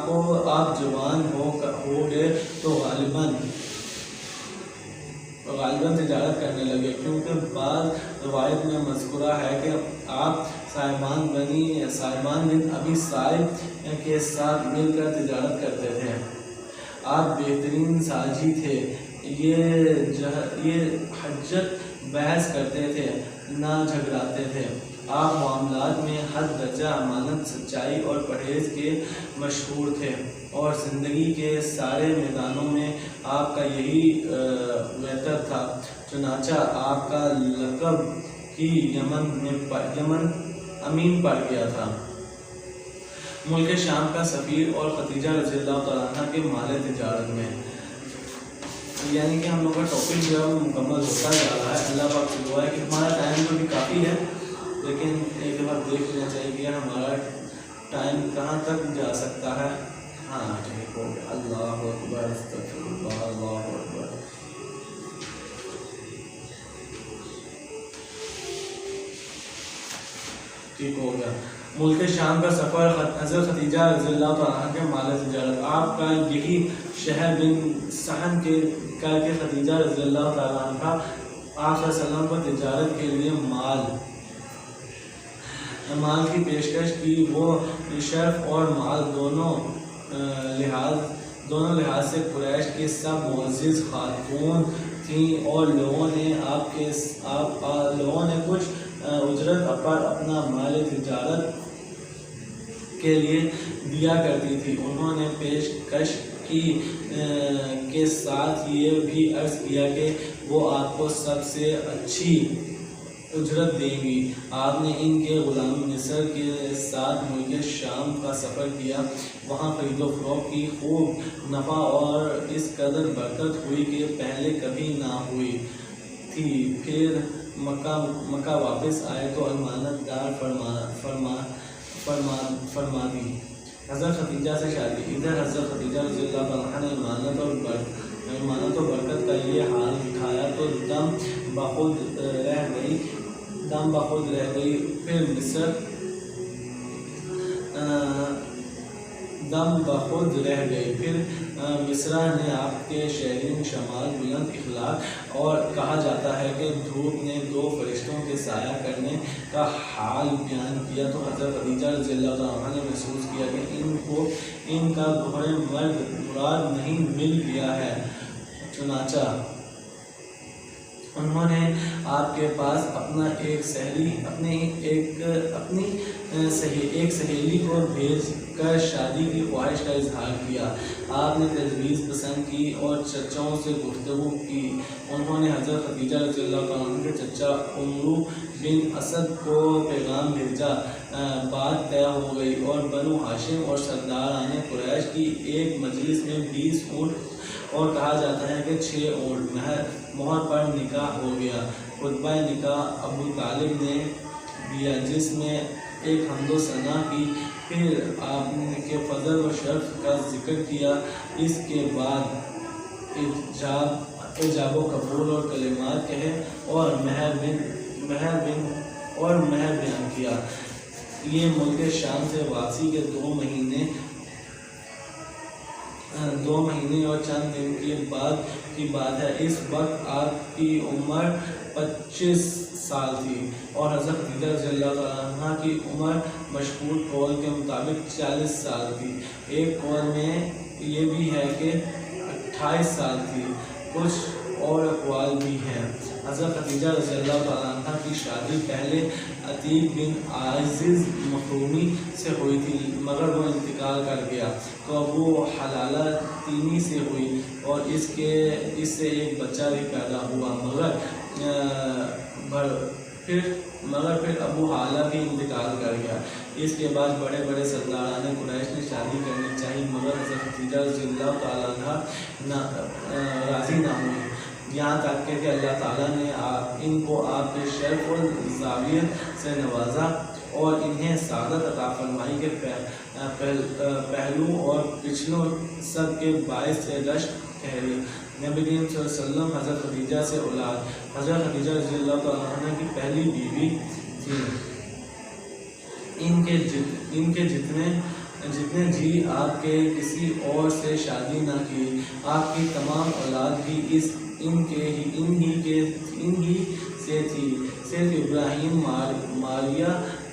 جوان ہو گئے تو غالباً تجارت کرنے لگے، کیونکہ بعض روایت میں مذکورہ ہے کہ آپ صاحبان بن ابی صالح کے ساتھ مل کر تجارت کرتے تھے۔ آپ بہترین ساجی تھے، یہ حجت بحث کرتے تھے، نہ جھگڑاتے تھے۔ آپ معاملات میں حد درجہ امانت، سچائی اور پرہیز کے مشہور تھے اور زندگی کے سارے میدانوں میں آپ کا یہی بہتر تھا۔ چنانچہ آپ کا لقب ہی یمن امین پڑ گیا تھا۔ ملک شام کا سفیر اور خدیجہ رضی اللہ تعالیٰ عنہ کے مال تجارت میں، یعنی کہ ہم لوگ کا ٹاپک جو ہے مکمل ہوتا جا رہا ہے۔ اللہ پاک سے دعا ہے کہ ہمارا ٹائم تو بھی کافی ہے، لیکن ایک دفعہ دیکھ لینا چاہیے کہ ہمارا ٹائم کہاں تک جا سکتا ہے۔ ہاں ٹھیک ہو گیا. اللہ اکبر استغفر اللہ اللہ اکبر. ٹھیک ہو گیا. ملک شام کا سفر حضرت خدیجہ رضی اللہ تعالیٰ عنہ کے مال تجارت. آپ کا یہی شہر بن سہن کے کر کے خدیجہ رضی اللہ تعالیٰ عنہ آپ صلی اللہ علیہ وسلم کو تجارت کے لیے مال کی پیشکش کی. وہ شرف اور مال دونوں لحاظ سے قریش کے سب معزز خاتون تھیں اور لوگوں نے کچھ اجرت پر اپنا مال تجارت کے لیے دیا کرتی تھی. انہوں نے پیشکش کی کے ساتھ یہ بھی عرض کیا کہ وہ آپ کو سب سے اچھی اجرت دیں گی. آپ نے ان کے غلام مصر کے ساتھ ملک شام کا سفر کیا. وہاں خرید و فروخت کی خوب نفع اور اس قدر برکت ہوئی کہ پہلے کبھی نہ ہوئی تھی. پھر مکہ واپس آئے تو امانت دار فرما دی. حضرت خدیجہ سے شادی. ادھر حضرت خدیجہ رضی اللہ تعالیٰ عنہ نے امانت و برکت کا یہ حال دکھایا تو دم بخود رہ گئی. پھر مصر نے آپ کے شہرین شمال بلند اخلاق اور کہا جاتا ہے کہ دھوپ نے دو فرشتوں کے سایہ کرنے کا حال بیان کیا تو حضرت خدیجہ رضی اللہ تعالیٰ عنہ نے محسوس کیا کہ ان کا گھوڑے مراد نہیں مل گیا ہے. چنانچہ انہوں نے آپ کے پاس ایک سہیلی کو بھیج کر شادی کی خواہش کا اظہار کیا. آپ نے تجویز پسند کی اور چچاؤں سے گفتگو کی. انہوں نے حضرت خدیجہ رضی اللہ تعالیٰ عنہ کے چچا عمرو بن اسد کو پیغام بھیجا. بات طے ہو گئی اور بنو ہاشم اور سرداران قریش کی ایک مجلس میں 20 اونٹ اور کہا جاتا ہے کہ 6 اونٹ مہر پر نکاح ہو گیا. خطبہ نکاح ابو طالب نے دیا جس میں ایک حمد و ثنا کی. پھر آپ نے کے فضل و شرف کا ذکر کیا. اس کے بعد ایجاب و قبول اور کلمات کہے اور مہر بیان کیا. یہ ملک شام سے واپسی کے 2 مہینے اور چند دن کے بعد کی بات ہے. اس وقت آپ کی عمر 25 سال تھی اور حضرت خدیجہ رضی اللہ تعالیٰ عنہ کی عمر مشہور قول کے مطابق 40 سال تھی. ایک قول میں یہ بھی ہے کہ 28 سال تھی. کچھ اور اقوال بھی ہیں. حضرت خدیجہ رضی اللہ تعالیٰ عنہ کی شادی پہلے عتیق بن عزیز مخزومی سے ہوئی تھی مگر وہ انتقال کر گیا تو وہ حلالہ تیمی سے ہوئی اور اس سے ایک بچہ بھی پیدا ہوا مگر پھر ابو حالہ بھی انتقال کر گیا. اس کے بعد بڑے سرداران قریش نے شادی کرنی چاہی مگر حضرت خدیجہ رضی اللہ تعالیٰ عنہ راضی نہ ہوئی. یہاں تک کہ اللہ تعالیٰ نے ان کو آپ کے شرف و زاویت سے نوازا اور انہیں سعادت عطا فرمائی کے پہلو اور پچھلوں سب کے باعث سے رشک ٹھہری. نبی کریم صلی اللہ علیہ وسلم حضرت خدیجہ سے اولاد. حضرت خدیجہ رضی اللہ تعالیٰ عنہ کی پہلی بیوی تھی. ان کے جتنے جی آپ کے کسی اور سے شادی نہ کی. آپ کی تمام اولاد بھی ان ہی سے تھی. صرف ابراہیم ماریہ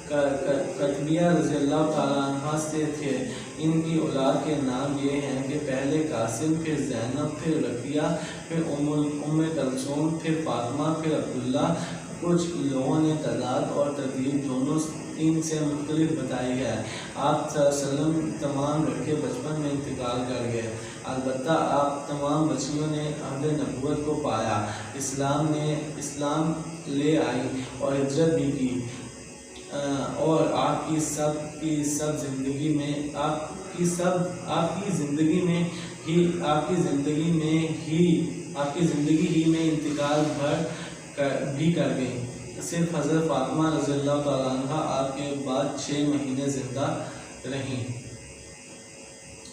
قطبیہ رضی اللہ تعالیٰ عنہ سے تھے. ان کی اولاد کے نام یہ ہیں کہ پہلے قاسم پھر زینب پھر رقیہ پھر ام کلثوم پھر فاطمہ پھر عبداللہ. کچھ لوگوں نے تعداد اور ترتیب دونوں ان سے مختلف بتائی ہے. آپ صلی اللہ علیہ وسلم تمام لڑکے بچپن میں انتقال کر گئے. البتہ آپ تمام بچیوں نے عہد نبوت کو پایا. اسلام لے آئی اور ہجرت بھی کی اور آپ کی زندگی ہی میں انتقال بھی کر گئی. صرف حضرت فاطمہ رضی اللہ تعالیٰ عنہ آپ کے بعد 6 مہینے زندہ رہیں.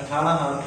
18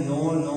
9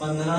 15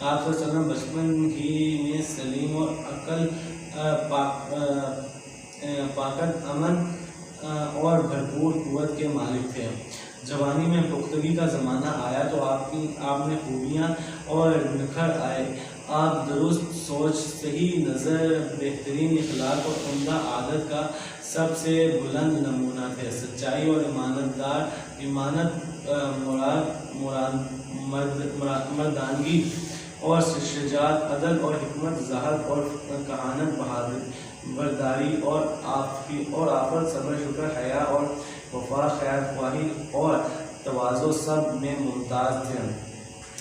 آپ صلی اللہ علیہ وسلم بچپن ہی میں سلیم اور عقل پاکت امن اور بھرپور قوت کے مالک تھے۔ جوانی میں پختگی کا زمانہ آیا تو آپ میں خوبیاں اور نکھر آئے۔ آپ درست سوچ، صحیح نظر، بہترین اخلاق اور عمدہ عادت کا سب سے بلند نمونہ تھے۔ سچائی اور مردانگی اور شجاعت، عدل اور حکمت، زہد اور کہانت، برداری اور آفت، صبر، شکر، حیا اور وفا، خیر خواہی اور تواضع سب میں ممتاز تھے۔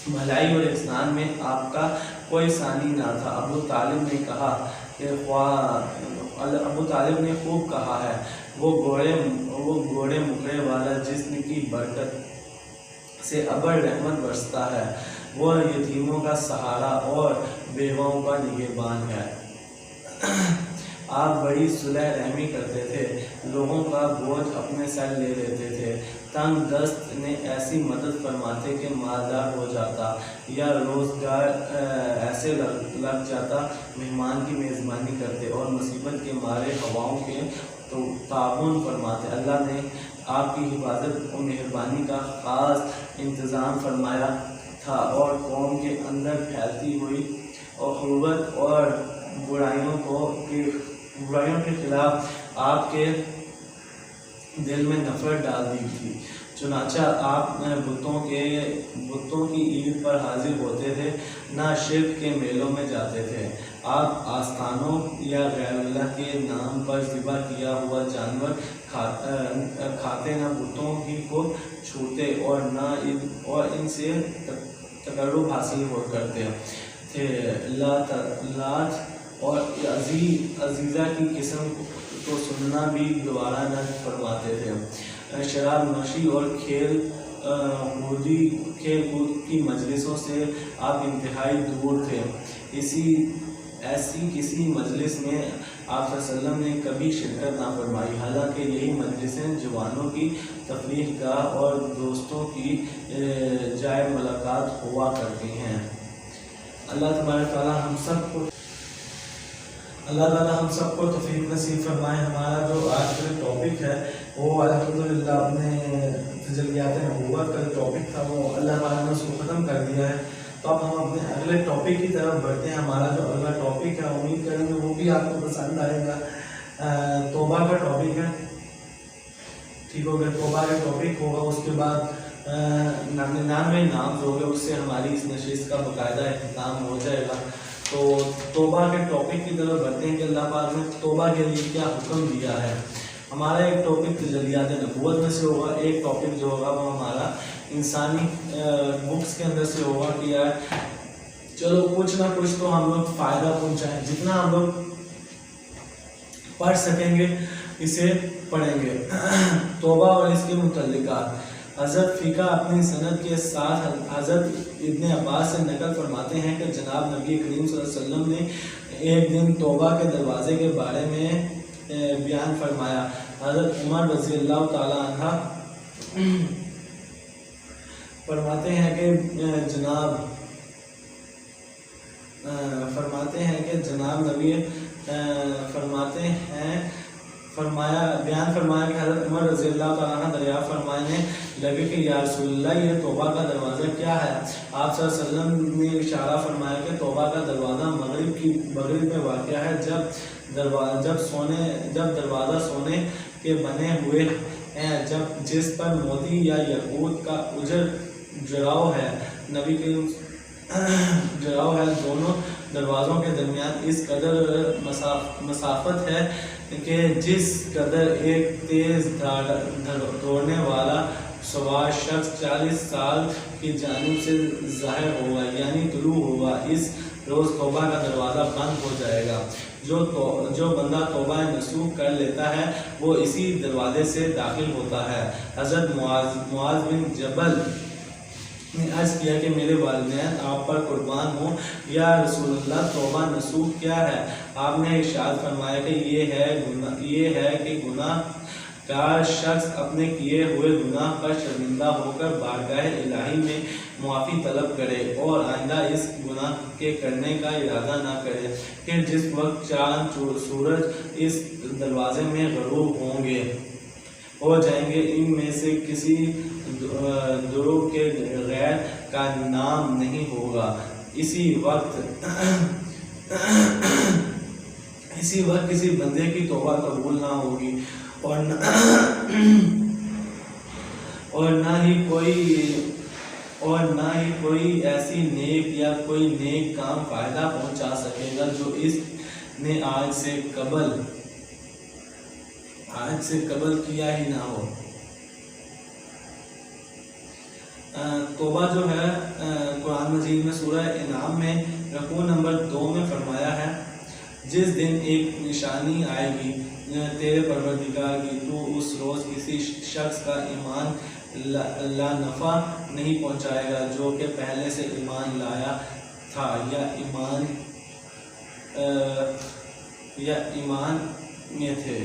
بھلائی اور احسان میں آپ کا کوئی ثانی نہ تھا۔ ابو طالب نے خوب کہا ہے، وہ گھوڑے مکڑے والا جسم کی برکت سے ابر رحمت برستا ہے، وہ یتیموں کا سہارا اور بیواؤں کا نگہبان ہے۔ آپ بڑی صلح رحمی کرتے تھے، لوگوں کا بوجھ اپنے سر لے لیتے تھے، تنگ دست نے ایسی مدد فرماتے کہ مالدار ہو جاتا یا روزگار ایسے لگ جاتا، مہمان کی میزبانی کرتے اور مصیبت کے مارے ہواؤں کے تعاون فرماتے۔ اللہ نے آپ کی حفاظت اور مہربانی کا خاص انتظام فرمایا تھا اور قوم کے اندر پھیلتی ہوئی اخوت اور برائیوں کے خلاف آپ کے دل میں نفرت ڈال دی تھی۔ چنانچہ آپ بتوں کی عید پر حاضر ہوتے تھے، نہ شرک کے میلوں میں جاتے تھے۔ آپ آستانوں یا غیر اللہ کے نام پر ذبح کیا ہوا جانور کھاتے، نہ بتوں ہی کو چھوتے اور ان سے تقرب حاصل کرتے تھے۔ لات اور عزیزہ کی قسم کو سننا بھی گوارا نہ فرماتے تھے۔ شراب نوشی اور کھیل کود کی مجلسوں سے آپ انتہائی دور تھے۔ ایسی کسی مجلس میں آپ صلی اللہ علیہ وسلم نے کبھی شرکت نہ فرمائی، حالانکہ یہی مجلسیں جوانوں کی تفریح گاہ اور دوستوں کی جائے ملاقات ہوا کرتی ہیں۔ اللہ تبارک تعالیٰ ہم سب کو توفیق نصیب فرمائے۔ ہمارا جو آج کا ٹاپک ہے وہ الحمدللہ اپنے تجلیات نبوت کا جو ٹاپک تھا وہ اللہ تعالیٰ نے اس کو ختم کر دیا ہے۔ تو اب ہم اپنے اگلے ٹاپک کی طرف بڑھتے ہیں۔ ہمارا جو اگلا ٹاپک ہے امید کریں گے وہ بھی آپ کو پسند آئے گا۔ توبہ کا ٹاپک ہے، ٹھیک ہو گیا، توبہ کا ٹاپک ہوگا۔ اس کے بعد 99 نام جو ہوگا اس سے ہماری اس نشست کا باقاعدہ اختتام ہو جائے گا۔ تو توبہ کے ٹاپک کی طرف بڑھتے ہیں کہ اللہ پاک نے توبہ کے لیے کیا حکم دیا ہے۔ ہمارا ایک ٹاپک تجلیات نبوت میں سے ہوگا، ایک ٹاپک جو ہوگا وہ ہمارا انسانی بکس کے اندر سے ہوگا کہ یار چلو کچھ نہ کچھ تو ہم لوگ فائدہ پہنچائیں، جتنا ہم لوگ پڑھ سکیں گے اسے پڑھیں گے۔ توبہ اور اس کے متعلقات حضرت فقہ اپنی سند کے ساتھ حضرت ابن عباس سے نقل فرماتے ہیں کہ جناب نبی کریم صلی اللہ علیہ وسلم نے ایک دن توبہ کے دروازے کے بارے میں بیان فرمایا۔ حضرت عمر رضی اللہ تعالی عنہ فرماتے ہیں کہ جناب نبی بیان فرمایا کہ حضرت عمر رضی اللہ تعالیٰ عنہ دریافت فرمانے لگے کہ یا رسول اللہ یہ توبہ کا دروازہ کیا ہے؟ آپ صلی اللہ علیہ وسلم نے اشارہ فرمایا کہ توبہ کا دروازہ مغرب میں واقع ہے، جب دروازہ سونے کے بنے ہوئے ہیں، جس پر موتی یا یاقوت کا اجر جڑاؤ ہے۔ نبی کے جڑاؤ ہے، دونوں دروازوں کے درمیان اس قدر مسافت ہے کہ جس قدر ایک تیز دوڑنے والا سوار شخص 40 سال کی جانب سے ظاہر ہوگا یعنی طلوع ہوگا، اس روز توبہ کا دروازہ بند ہو جائے گا۔ جو بندہ توبہ نصوح کر لیتا ہے وہ اسی دروازے سے داخل ہوتا ہے۔ حضرت معاذ بن جبل نے عرض کیا کہ میرے والدین آپ پر قربان ہوں، یا رسول اللہ توبہ نصوح کیا ہے؟ آپ نے ارشاد فرمایا کہ یہ ہے کہ گناہ کا شخص اپنے کیے ہوئے گناہ پر شرمندہ ہو کر بارگاہ الہی میں معافی طلب کرے اور آئندہ اس گناہ کے کرنے کا ارادہ نہ کرے، پھر جس وقت چاند سورج اس دروازے میں غروب ہو جائیں گے، ان میں سے کسی دروغ کے غیر کا نام نہیں ہوگا۔ اسی وقت کسی بندے کی توبہ قبول نہ ہوگی اور نہ ہی کوئی ایسی نیک یا کوئی نیک کام فائدہ پہنچا سکے گا جو اس نے آج سے قبل کیا ہی نہ ہو۔ توبہ جو ہے قرآن مجید میں سورہ انعام میں رکوع نمبر 2 میں فرمایا ہے، جس دن ایک نشانی آئے گی تیرے پروردگار کی، تو اس روز کسی شخص کا ایمان لا نفع نہیں پہنچائے گا جو کہ پہلے سے ایمان لایا تھا یا ایمان میں تھے،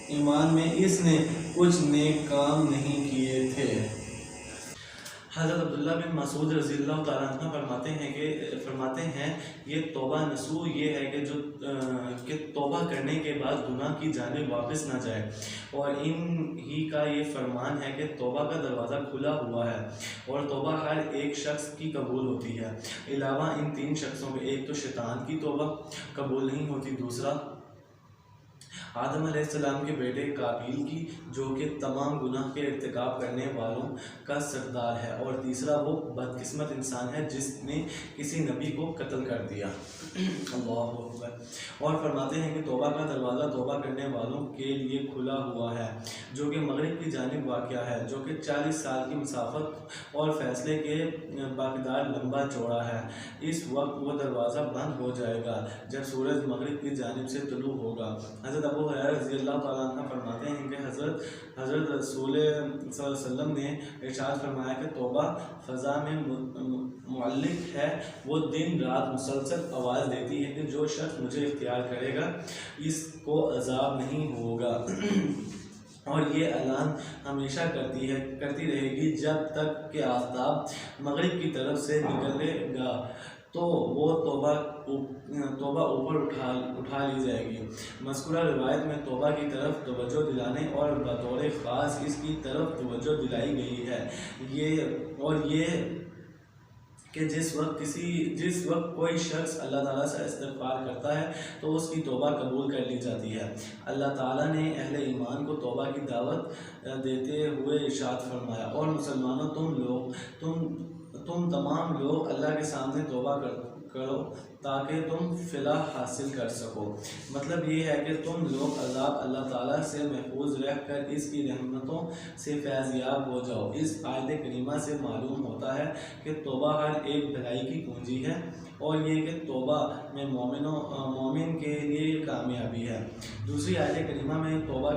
ایمان میں اس نے کچھ نیک کام نہیں کیے تھے۔ حضرت عبداللہ بن مسعود رضی اللہ تعالیٰ عنہ فرماتے ہیں یہ توبہ نصوح یہ ہے کہ توبہ کرنے کے بعد گناہ کی جانب واپس نہ جائے، اور ان ہی کا یہ فرمان ہے کہ توبہ کا دروازہ کھلا ہوا ہے اور توبہ ہر ایک شخص کی قبول ہوتی ہے، علاوہ ان 3 شخصوں میں، ایک تو شیطان کی توبہ قبول نہیں ہوتی، دوسرا آدم علیہ السلام کے بیٹے قابیل کی جو کہ تمام گناہ کے ارتکاب کرنے والوں کا سردار ہے، اور تیسرا وہ بدقسمت انسان ہے جس نے کسی نبی کو قتل کر دیا۔ اللہ اکبر۔ اور فرماتے ہیں کہ توبہ کا دروازہ توبہ کرنے والوں کے لیے کھلا ہوا ہے جو کہ مغرب کی جانب واقع ہے، جو کہ 40 سال کی مسافت اور فیصلے کے باقیدار لمبا چوڑا ہے۔ اس وقت وہ دروازہ بند ہو جائے گا جب سورج مغرب کی جانب سے طلوع ہوگا۔ حضرت ابو ہریرہ رضی اللہ تعالیٰ عنہ فرماتے ہیں کہ حضرت رسول صلی اللہ علیہ وسلم نے ارشاد فرمایا کہ توبہ فضا میں معلق ہے، وہ دن رات مسلسل آواز دیتی ہے کہ جو شخص مجھے اختیار کرے گا اس کو عذاب نہیں ہوگا، اور یہ اعلان ہمیشہ کرتی رہے گی جب تک کہ آفتاب مغرب کی طرف سے نکلے گا، تو وہ توبہ اوپر اٹھا لی جائے گی۔ مذکورہ روایت میں توبہ کی طرف توجہ دلانے اور بطور خاص اس کی طرف توجہ دلائی گئی ہے، یہ کہ جس وقت کوئی شخص اللہ تعالیٰ سے استغفار کرتا ہے تو اس کی توبہ قبول کر لی جاتی ہے۔ اللہ تعالیٰ نے اہل ایمان کو توبہ کی دعوت دیتے ہوئے ارشاد فرمایا، اور مسلمانوں تم تمام لوگ اللہ کے سامنے توبہ کرو تاکہ تم فلاح حاصل کر سکو۔ مطلب یہ ہے کہ تم لوگ عذاب اللہ تعالیٰ سے محفوظ رہ کر اس کی رحمتوں سے فیض یاب ہو جاؤ۔ اس آیت کریمہ سے معلوم ہوتا ہے کہ توبہ ہر ایک بھلائی کی کنجی ہے، اور یہ کہ توبہ میں مومن کے لیے کامیابی ہے۔ دوسری آیت کریمہ میں توبہ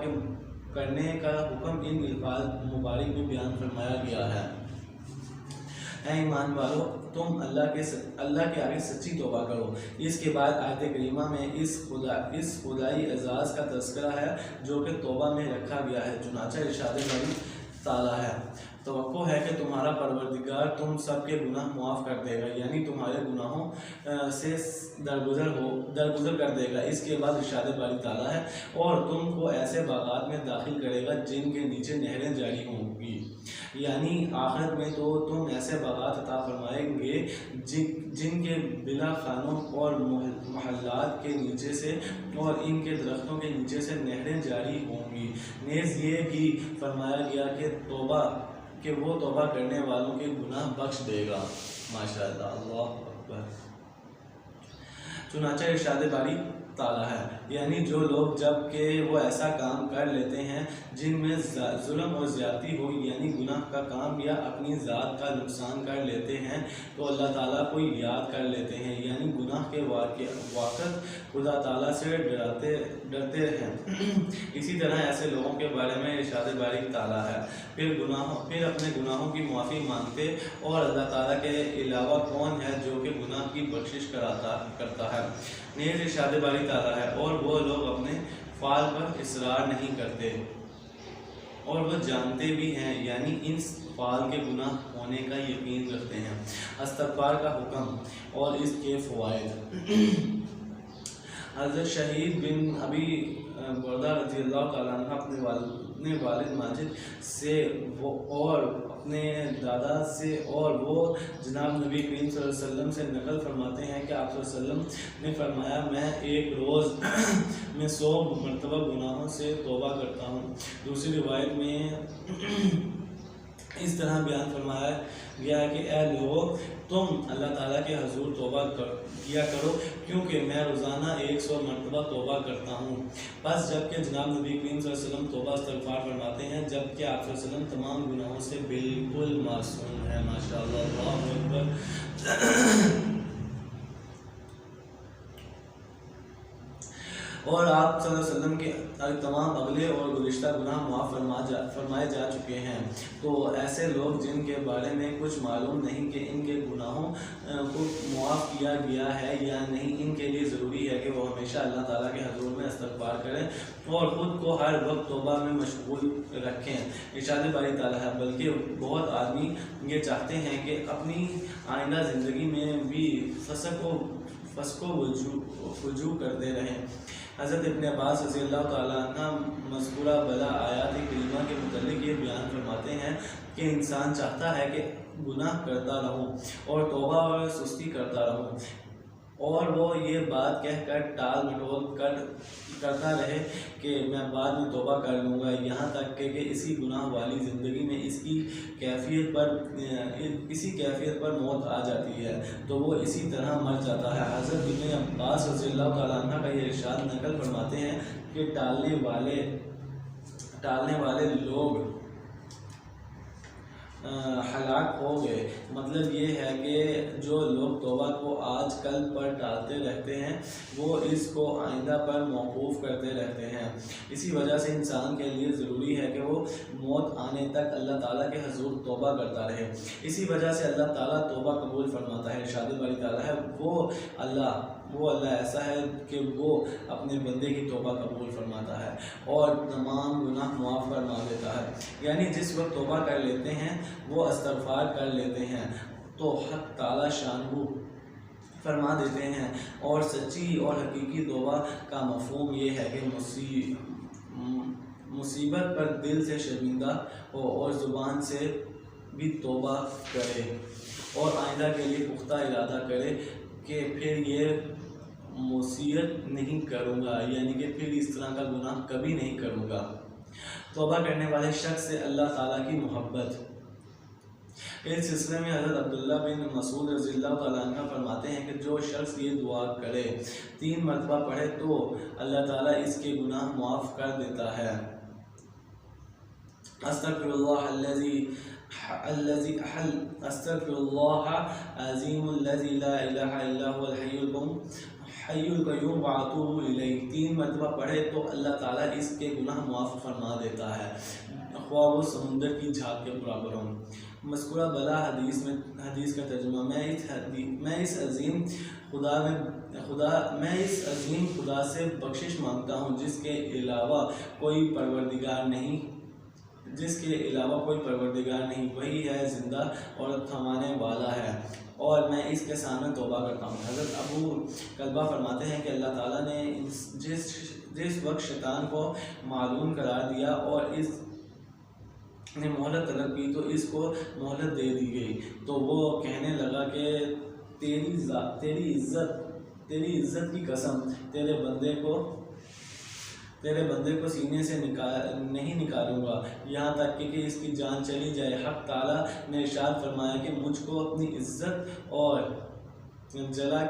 کرنے کا حکم ان الفاظ مبارک میں بیان فرمایا گیا ہے، اے ایمان والو تم اللہ کے آگے سچی توبہ کرو۔ اس کے بعد آیت کریمہ میں اس خدائی اعزاز کا تذکرہ ہے جو کہ توبہ میں رکھا گیا ہے، چنانچہ ارشاد باری تعالیٰ ہے، توقع ہے کہ تمہارا پروردگار تم سب کے گناہ معاف کر دے گا، یعنی تمہارے گناہوں سے درگزر کر دے گا۔ اس کے بعد ارشاد باری تعالیٰ ہے، اور تم کو ایسے باغات میں داخل کرے گا جن کے نیچے نہریں جاری ہوں گی، یعنی آخرت میں تو تم ایسے باغات عطا فرمائیں گے جن کے بلا خانوں اور محلات کے نیچے سے اور ان کے درختوں کے نیچے سے نہریں جاری ہوں گی۔ نیز یہ بھی فرمایا گیا کہ وہ توبہ کرنے والوں کے گناہ بخش دے گا۔ ماشاءاللہ، اللہ اکبر۔ چنانچہ ارشاد باری تعالیٰ ہے، یعنی جو لوگ جب کہ وہ ایسا کام کر لیتے ہیں جن میں ظلم اور زیادتی ہو، یعنی گناہ کا کام یا اپنی ذات کا نقصان کر لیتے ہیں، تو اللہ تعالیٰ کو یاد کر لیتے ہیں، یعنی گناہ کے وقت خدا تعالیٰ سے ڈرتے ہیں۔ اسی طرح ایسے لوگوں کے بارے میں ارشاد باری تعالیٰ ہے، پھر اپنے گناہوں کی معافی مانگتے، اور اللہ تعالیٰ کے علاوہ کون ہے جو کہ گناہ کی بخشش کرتا ہے۔ نیز ارشاد باری تعالیٰ ہے، اور وہ لوگ اپنے فعل پر اصرار نہیں کرتے اور وہ جانتے بھی ہیں، یعنی ان فعل کے گناہ ہونے کا یقین رکھتے ہیں۔ استغفار کا حکم اور اس کے فوائد۔ حضرت شہید بن ابی بردہ رضی اللہ تعالیٰ عنہ اپنے والد ماجد سے اور اپنے دادا سے اور وہ جناب نبی کریم صلی اللہ علیہ وسلم سے نقل فرماتے ہیں کہ آپ صلی اللہ علیہ وسلم نے فرمایا، میں ایک روز میں 100 مرتبہ گناہوں سے توبہ کرتا ہوں۔ دوسری روایت میں اس طرح بیان فرمایا گیا کہ اے لوگو، تم اللہ تعالیٰ کے حضور توبہ کیا کرو، کیونکہ میں روزانہ 100 مرتبہ توبہ کرتا ہوں۔ بس جبکہ جناب نبی کریم صلی اللہ علیہ وسلم توبہ استغفار فرماتے ہیں، جبکہ آپ صلی اللہ علیہ وسلم تمام گناہوں سے بالکل معصوم ہے۔ ماشاءاللہ، اللہ اکبر۔ اور آپ صلی اللہ علیہ وسلم کے تمام اگلے اور گزشتہ گناہ معاف فرمائے جا چکے ہیں۔ تو ایسے لوگ جن کے بارے میں کچھ معلوم نہیں کہ ان کے گناہوں کو معاف کیا گیا ہے یا نہیں، ان کے لیے ضروری ہے کہ وہ ہمیشہ اللہ تعالیٰ کے حضور میں استغفار کریں اور خود کو ہر وقت توبہ میں مشغول رکھیں۔ ارشاد باری تعالیٰ ہے، بلکہ بہت آدمی یہ چاہتے ہیں کہ اپنی آئندہ زندگی میں بھی فسق و فجور کرتے رہیں۔ حضرت ابن عباس رضی اللہ تعالیٰ عنہ مذکورہ بلا آیات کریمہ کے متعلق یہ بیان فرماتے ہیں کہ انسان چاہتا ہے کہ گناہ کرتا رہوں اور توبہ اور سستی کرتا رہوں، اور وہ یہ بات کہہ کر ٹال مٹول کرتا رہے کہ میں بعد میں توبہ کر لوں گا، یہاں تک کہ اسی گناہ والی زندگی میں اس کی کیفیت پر موت آ جاتی ہے تو وہ اسی طرح مر جاتا ہے۔ حضرت ابن عباس رضی اللہ تعالیٰ عنہ کا یہ ارشاد نقل فرماتے ہیں کہ ٹالنے والے لوگ ہلاک ہو گئے۔ مطلب یہ ہے کہ جو لوگ توبہ کو آج کل پر ٹالتے رہتے ہیں وہ اس کو آئندہ پر موقوف کرتے رہتے ہیں۔ اسی وجہ سے انسان کے لیے ضروری ہے کہ وہ موت آنے تک اللہ تعالیٰ کے حضور توبہ کرتا رہے۔ اسی وجہ سے اللہ تعالیٰ توبہ قبول فرماتا ہے۔ ارشاد باری تعالیٰ ہے، وہ اللہ ایسا ہے کہ وہ اپنے بندے کی توبہ قبول فرماتا ہے اور تمام گناہ معاف فرما دیتا ہے۔ یعنی جس وقت توبہ کر لیتے ہیں، وہ استغفار کر لیتے ہیں تو حق تعالیٰ شانہ فرما دیتے ہیں۔ اور سچی اور حقیقی توبہ کا مفہوم یہ ہے کہ مصیبت پر دل سے شرمندہ ہو اور زبان سے بھی توبہ کرے اور آئندہ کے لیے پختہ ارادہ کرے کہ پھر یہ معصیت نہیں کروں گا، یعنی کہ پھر اس طرح کا گناہ کبھی نہیں کروں گا۔ توبہ کرنے والے شخص سے اللہ تعالیٰ کی محبت۔ اس سلسلے میں حضرت عبداللہ بن مسعود رضی اللہ تعالیٰ عنہ فرماتے ہیں کہ جو شخص یہ دعا کرے، 3 مرتبہ پڑھے، تو اللہ تعالیٰ اس کے گناہ معاف کر دیتا ہے۔ استغفر اللہ عظیم الذی لا الہ الا هو الحی القیوم واتوب الیہ، 3 مرتبہ پڑھے تو اللہ تعالیٰ اس کے گناہ معاف فرما دیتا ہے، خواہ وہ سمندر کی جھاگ کے برابر ہوں۔ مذکورہ بلا حدیث کا ترجمہ، میں اس عظیم خدا سے بخشش مانگتا ہوں جس کے علاوہ کوئی پروردگار نہیں، وہی ہے زندہ اور تھمانے والا ہے، اور میں اس کے سامنے توبہ کرتا ہوں۔ حضرت ابو کلبہ فرماتے ہیں کہ اللہ تعالیٰ نے جس وقت شیطان کو معلوم قرار دیا اور اس نے مہلت طلب کی تو اس کو مہلت دے دی گئی، تو وہ کہنے لگا کہ تیری عزت کی قسم، تیرے بندے کو سینے سے نہیں نکالوں گا یہاں تک کہ اس کی جان چلی جائے۔ حق تعالیٰ نے ارشاد فرمایا کہ مجھ کو اپنی عزت اور جلال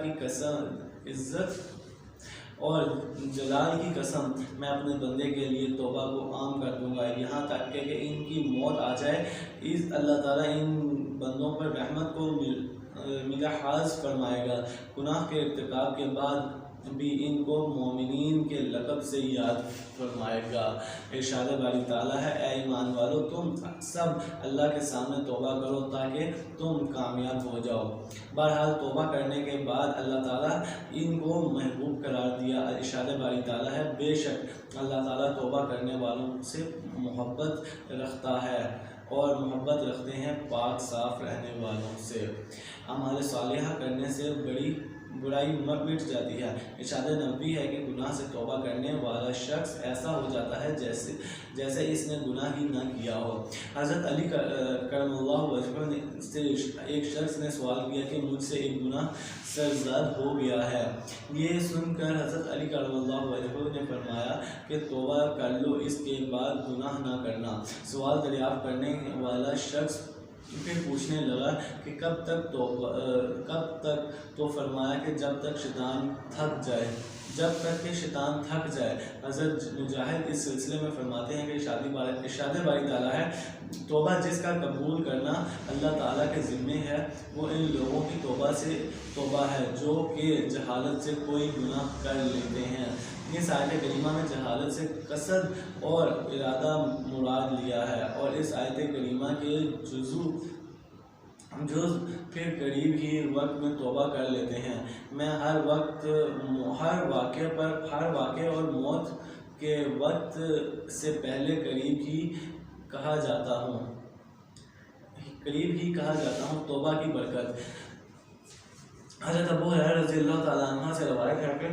کی قسم، میں اپنے بندے کے لیے توبہ کو عام کر دوں گا یہاں تک کہ ان کی موت آ جائے۔ اللہ تعالیٰ ان بندوں پر رحمت کو ملحاظ فرمائے گا۔ گناہ کے ارتکاب کے بعد بھی ان کو مومنین کے لقب سے یاد فرمائے گا۔ ارشاد باری تعالیٰ ہے اے ایمان والو تم سب اللہ کے سامنے توبہ کرو تاکہ تم کامیاب ہو جاؤ۔ بہرحال توبہ کرنے کے بعد اللہ تعالیٰ ان کو محبوب قرار دیا۔ ارشاد باری تعالیٰ ہے بے شک اللہ تعالیٰ توبہ کرنے والوں سے محبت رکھتا ہے اور محبت رکھتے ہیں پاک صاف رہنے والوں سے۔ اعمال صالحہ کرنے سے بڑی برائی مٹ جاتی ہے۔ ارشاد نبوی ہے کہ گناہ سے توبہ کرنے والا شخص ایسا ہو جاتا ہے جیسے اس نے گناہ ہی نہ کیا ہو۔ حضرت علی کرم اللہ وجہہ سے ایک شخص نے سوال کیا کہ مجھ سے ایک گناہ سرزد ہو گیا ہے۔ یہ سن کر حضرت علی کرم اللہ وجہہ نے فرمایا کہ توبہ کر لو، اس کے بعد گناہ نہ کرنا۔ سوال دریافت کرنے والا شخص پھر پوچھنے لگا کہ کب تک تو فرمایا کہ جب تک کہ شیطان تھک جائے۔ حضرت مجاہد اس سلسلے میں فرماتے ہیں کہ ارشاد باری تعالیٰ ہے توبہ جس کا قبول کرنا اللہ تعالیٰ کے ذمے ہے وہ ان لوگوں کی توبہ ہے جو کہ جہالت سے کوئی گناہ کر لیتے ہیں۔ اس آیت کریمہ میں جہالت سے قصد اور ارادہ مراد لیا ہے اور اس آیت کریمہ کے جز پھر قریب ہی وقت میں توبہ کر لیتے ہیں۔ میں ہر واقعے اور موت کے وقت سے پہلے قریب ہی کہا جاتا ہوں توبہ کی برکت۔ حضرت ابو ہریرہ رضی اللہ تعالیٰ عنہ سے روایت ہے کہ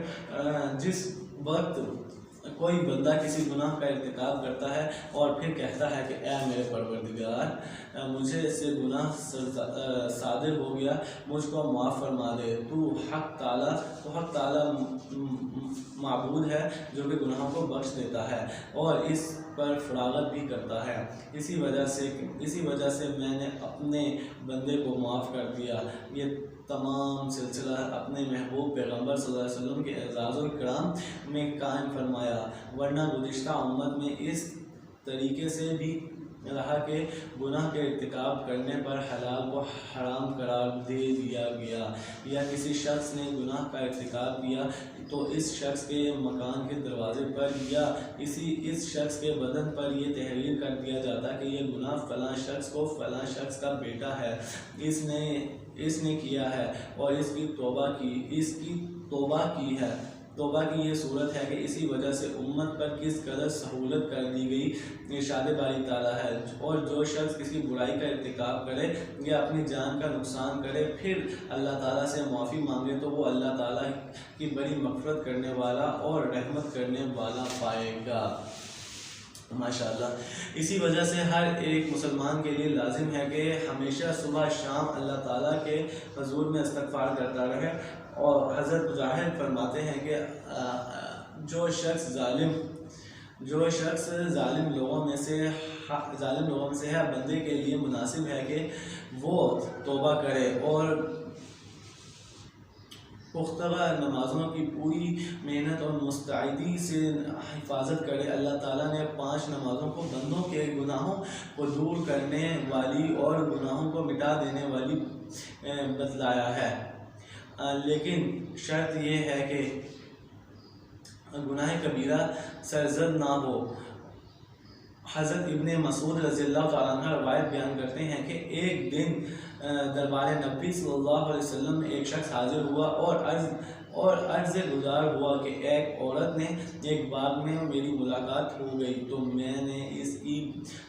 جس وقت کوئی بندہ کسی گناہ کا ارتکاب کرتا ہے اور پھر کہتا ہے کہ اے میرے پروردگار مجھے سے گناہ صادر ہو گیا، مجھ کو معاف فرما دے، تو حق تعالیٰ معبود ہے جو کہ گناہوں کو بخش دیتا ہے اور اس پر فراغت بھی کرتا ہے، اسی وجہ سے میں نے اپنے بندے کو معاف کر دیا۔ یہ تمام سلسلہ اپنے محبوب پیغمبر صلی اللہ علیہ وسلم کے اعزاز و اکرام میں قائم فرمایا، ورنہ گزشتہ امت میں اس طریقے سے بھی رہا کہ گناہ کے ارتکاب کرنے پر حلال کو حرام قرار دے دیا گیا، یا کسی شخص نے گناہ کا ارتکاب کیا تو اس شخص کے مکان کے دروازے پر یا اس شخص کے بدن پر یہ تحریر کر دیا جاتا کہ یہ گناہ فلاں شخص کو فلاں شخص کا بیٹا ہے، اس نے کیا ہے اور اس کی توبہ کی ہے۔ توبہ کی یہ صورت ہے کہ اسی وجہ سے امت پر کس قدر سہولت کر دی گئی۔ ارشاد باری تعالیٰ ہے اور جو شخص کسی برائی کا ارتکاب کرے یا اپنی جان کا نقصان کرے پھر اللہ تعالیٰ سے معافی مانگے تو وہ اللہ تعالیٰ کی بڑی مغفرت کرنے والا اور رحمت کرنے والا پائے گا۔ ماشاءاللہ، اسی وجہ سے ہر ایک مسلمان کے لیے لازم ہے کہ ہمیشہ صبح شام اللہ تعالیٰ کے حضور میں استغفار کرتا رہے۔ اور حضرت مجاہد فرماتے ہیں کہ جو شخص ظالم لوگوں میں سے ہے، بندے کے لیے مناسب ہے کہ وہ توبہ کرے اور پختہ نمازوں کی پوری محنت اور مستعدی سے حفاظت کرے۔ اللہ تعالیٰ نے 5 نمازوں کو بندوں کے گناہوں کو دور کرنے والی اور گناہوں کو مٹا دینے والی بتلایا ہے، لیکن شرط یہ ہے کہ گناہ کبیرہ سرزد نہ ہو۔ حضرت ابن مسعود رضی اللہ تعالیٰ عنہ روایت بیان کرتے ہیں کہ ایک دن دربار نبی صلی اللہ علیہ وسلم میں ایک شخص حاضر ہوا اور عرض گزار ہوا کہ ایک عورت نے ایک باغ میں میری ملاقات ہو گئی تو میں نے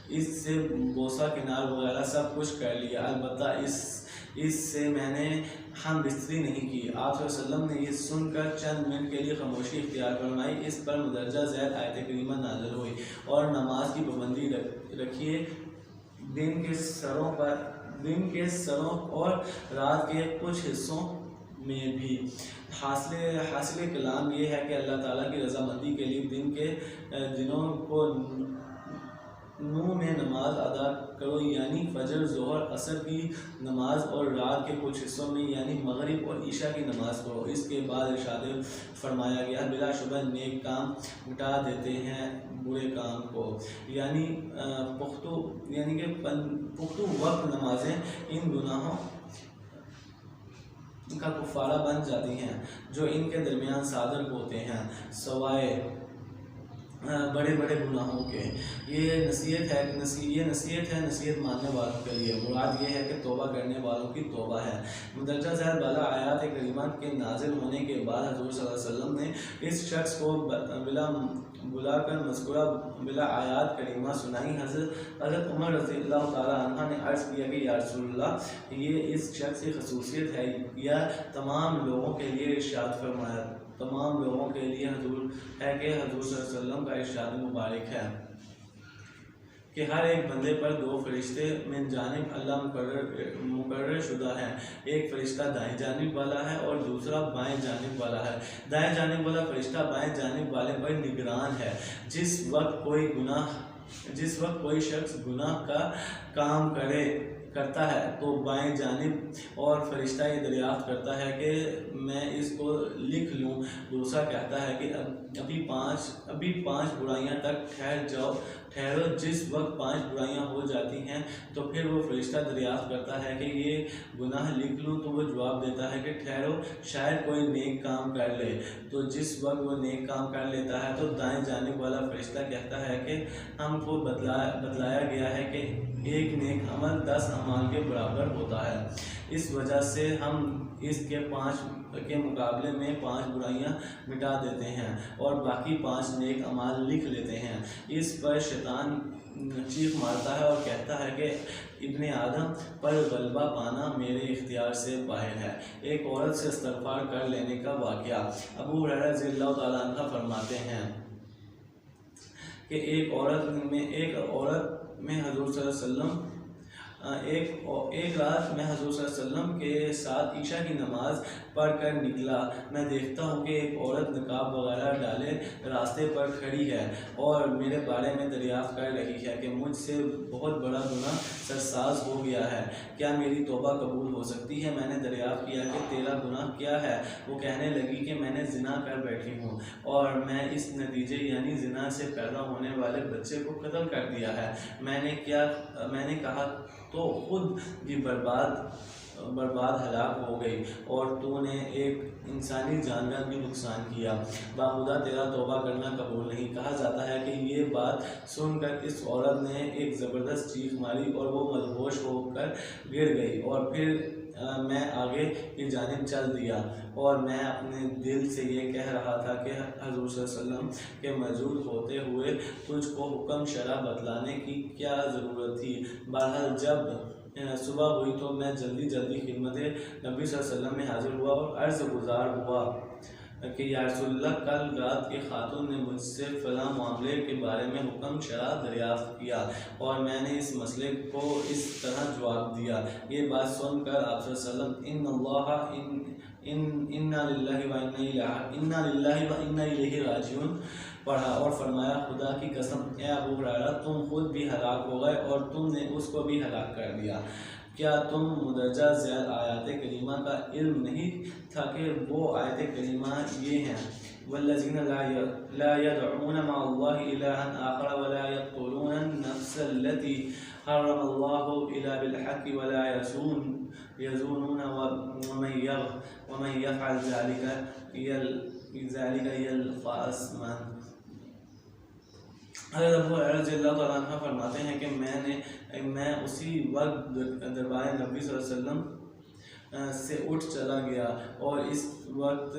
اس سے بوسہ کنار وغیرہ سب کچھ کر لیا، البتہ اس سے میں نے ہم بستری نہیں کی۔ آپ صلی اللہ علیہ وسلم نے یہ سن کر چند منٹ کے لیے خاموشی اختیار فرمائی، اس پر مندرجہ ذیل آیت کریمہ نازل ہوئی اور نماز کی پابندی رکھیے دن کے سروں اور رات کے کچھ حصوں میں بھی۔ حاصل کلام یہ ہے کہ اللہ تعالیٰ کی رضامندی کے لیے دنوں کو نو میں نماز ادا کرو، یعنی فجر، ظہر، عصر کی نماز، اور رات کے کچھ حصوں میں یعنی مغرب اور عشاء کی نماز پڑھو۔ اس کے بعد ارشاد فرمایا گیا بلا شبہ نیک کام مٹا دیتے ہیں برے کام کو، یعنی پختو وقت نمازیں ان گناہوں کا کفارہ بن جاتی ہیں جو ان کے درمیان صادر ہوتے ہیں سوائے بڑے بڑے گناہوں کے۔ یہ نصیحت ہے نصیحت ماننے والوں کے لیے۔ مراد یہ ہے کہ توبہ کرنے والوں کی توبہ ہے۔ مندرجہ ذیل بالا آیات کریمہ کے نازل ہونے کے بعد حضور صلی اللہ علیہ وسلم نے اس شخص کو بلا کر مذکورہ بلا آیات کریمہ سنائی۔ حضرت عمر رضی اللہ تعالیٰ عنہ نے عرض کیا کہ یا رسول اللہ، یہ اس شخص کی خصوصیت ہے یا تمام لوگوں کے لیے ارشاد فرمایا؟ تمام لوگوں کے لیے حضور صلی اللہ علیہ وسلم کا ارشاد مبارک ہے کہ ہر ایک بندے پر 2 فرشتے من جانب اللہ مقرر شدہ ہیں۔ ایک فرشتہ دائیں جانب والا ہے اور دوسرا بائیں جانب والا ہے۔ دائیں جانب والا فرشتہ بائیں جانب والے پر نگران ہے۔ جس وقت کوئی شخص گناہ کا کام کرتا ہے تو بائیں جانب اور فرشتہ یہ دریافت کرتا ہے کہ میں اس کو لکھ لوں۔ دوسرا کہتا ہے کہ ابھی 5 برائیاں تک ٹھہرو۔ جس وقت 5 برائیاں ہو جاتی ہیں تو پھر وہ فرشتہ دریافت کرتا ہے کہ یہ گناہ لکھ لوں، تو وہ جواب دیتا ہے کہ ٹھہرو، شاید کوئی نیک کام کر لے۔ تو جس وقت وہ نیک کام کر لیتا ہے تو دائیں جانب والا فرشتہ کہتا ہے کہ ہم کو بتلایا گیا ہے کہ ایک نیک عمل 10 اعمال کے برابر ہوتا ہے، اس وجہ سے ہم اس کے 5 کے مقابلے میں 5 برائیاں مٹا دیتے ہیں اور باقی 5 نیک اعمال لکھ لیتے ہیں۔ اس پر شیطان چیخ مارتا ہے اور کہتا ہے کہ ابن آدم پر غلبہ پانا میرے اختیار سے باہر ہے۔ ایک عورت سے استغفار کر لینے کا واقعہ۔ ابو ہریرہ رضی اللہ تعالیٰ عنہ فرماتے ہیں کہ ایک عورت میں حضور صلی اللہ علیہ وسلم ایک رات میں حضور صلی اللہ علیہ وسلم کے ساتھ عشاء کی نماز پڑھ کر نکلا۔ میں دیکھتا ہوں کہ ایک عورت نقاب وغیرہ ڈالے راستے پر کھڑی ہے اور میرے بارے میں دریافت کر رہی ہے کہ مجھ سے بہت بڑا گناہ سرساز ہو گیا ہے، کیا میری توبہ قبول ہو سکتی ہے؟ میں نے دریافت کیا کہ تیرا گناہ کیا ہے؟ وہ کہنے لگی کہ میں نے زنا کر بیٹھی ہوں اور میں اس نتیجے یعنی زنا سے پیدا ہونے والے بچے کو قتل کر دیا ہے۔ میں نے کہا تو خود بھی برباد ہلاک ہو گئی اور تو نے ایک انسانی جان کا بھی نقصان کیا، باخدا تیرا توبہ کرنا قبول نہیں۔ کہا جاتا ہے کہ یہ بات سن کر اس عورت نے ایک زبردست چیخ ماری اور وہ مدہوش ہو کر گر گئی، اور پھر میں آگے کی جانب چل دیا اور میں اپنے دل سے یہ کہہ رہا تھا کہ حضور صلی اللہ علیہ وسلم کے موجود ہوتے ہوئے تجھ کو حکم شرع بتلانے کی کیا ضرورت تھی؟ بہرحال جب صبح ہوئی تو میں جلدی خدمت نبی صلی اللہ علیہ وسلم میں حاضر ہوا اور عرض گزار ہوا کہ یا رسول اللہ، کل رات کی خاتون نے مجھ سے فلاں معاملے کے بارے میں حکم شرع دریافت کیا اور میں نے اس مسئلے کو اس طرح جواب دیا۔ یہ بات سن کر آپ صلی اللہ علیہ وسلم انا للہ و انا الیہ راجعون پڑھا اور فرمایا، خدا کی قسم اے ابو ہریرہ، تم خود بھی ہلاک ہو گئے اور تم نے اس کو بھی ہلاک کر دیا۔ کیا تم مندرجہ ذیل آیات کریمہ کا علم نہیں تھا کہ وہ آیت کریمہ یہ ہیں والذین لا يدعون مع اللہ الہا آخر ولا یقتلون النفس التي حرم اللہ الا بالحق ولا یزونون ومن یفعل ذلك یلقى اثما۔ حضرت ابو ہریرہ رضی اللہ تعالیٰ عنہ فرماتے ہیں کہ میں اسی وقت دربار نبی صلی اللہ علیہ وسلم سے اٹھ چلا گیا اور اس وقت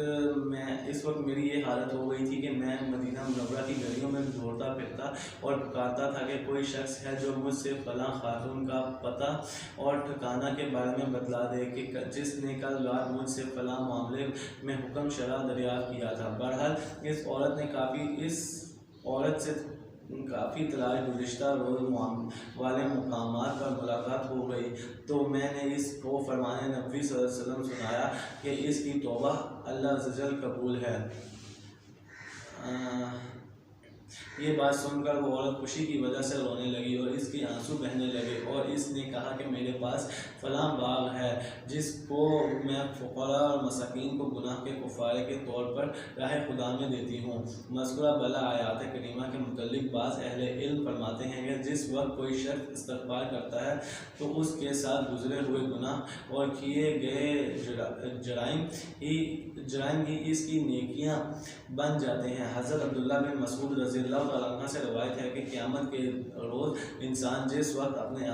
میری یہ حالت ہو گئی تھی کہ میں مدینہ منورہ کی گلیوں میں دوڑتا پھرتا اور پکارتا تھا کہ کوئی شخص ہے جو مجھ سے فلاں خاتون کا پتہ اور ٹھکانہ کے بارے میں بتلا دے کہ جس نے کل رات مجھ سے فلاں معاملے میں حکم شرع دریافت کیا تھا۔ بہرحال اس عورت سے کافی تلاش گزشتہ روز والے مقامات پر ملاقات ہو گئی تو میں نے اس کو فرمان نبی صلی اللہ علیہ وسلم سنایا کہ اس کی توبہ اللہ عز و جل قبول ہے۔ یہ بات سن کر وہ عورت خوشی کی وجہ سے رونے لگی اور اس کی آنسو بہنے لگے، اور اس نے کہا کہ میرے پاس فلاں باغ ہے جس کو میں فقراء اور مساکین کو گناہ کے کفارے کے طور پر راہ خدا میں دیتی ہوں۔ مذکورہ بلا آیات کریمہ کے متعلق بعض اہل علم فرماتے ہیں کہ جس وقت کوئی شخص استغفار کرتا ہے تو اس کے ساتھ گزرے ہوئے گناہ اور کیے گئے جرائم ہی اس کی نیکیاں بن جاتے ہیں۔ حضرت عبداللہ بن مسعود رضی اللہ تعالیٰ عنہ سے روایت ہے کہ قیامت کے روز انسان جس وقت اپنے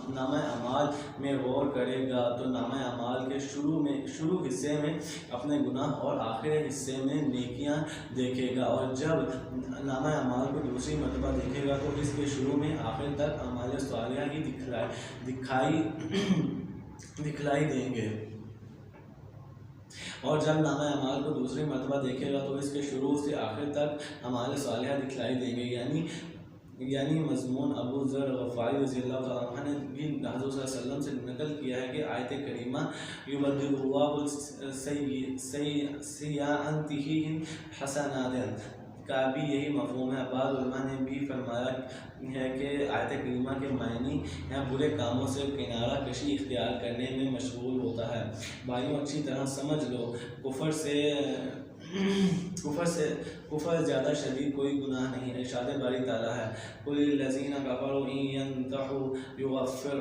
نامہ اعمال میں غور کرے گا تو نامہ اعمال کے شروع حصے میں اپنے گناہ اور آخر حصے میں نیکیاں دیکھے گا، اور جب نامہ اعمال کو دوسری مرتبہ دیکھے گا تو اس کے شروع میں آخر تک اعمال صالحہ ہی دکھلائی دیں گے، اور جب نامہ اعمال کو دوسری مرتبہ دیکھے گا تو اس کے شروع سے آخر تک اعمال صالحہ دکھلائی دیں گے۔ یعنی مضمون ابو ذر غفاری رضی اللہ تعالیٰ عنہ نے بھی حضور صلی اللہ علیہ وسلم سے نقل کیا ہے کہ آیت کریمہ یبدل اللہ سیئاتہم حسنات کا بھی یہی مفہوم ہے۔ بعض علماء نے بھی فرمایا ہے کہ آیت کریمہ کے معنی برے کاموں سے کنارہ کشی اختیار کرنے میں مشغول ہوتا ہے۔ بھائیوں اچھی طرح سمجھ لو، کفر زیادہ شدید کوئی گناہ نہیں ہے۔ ارشاد باری تعالیٰ ہے قُلِ الَّذِينَ كَفَرُوا إِن يَنْتَهُوا يُغَفِّرْ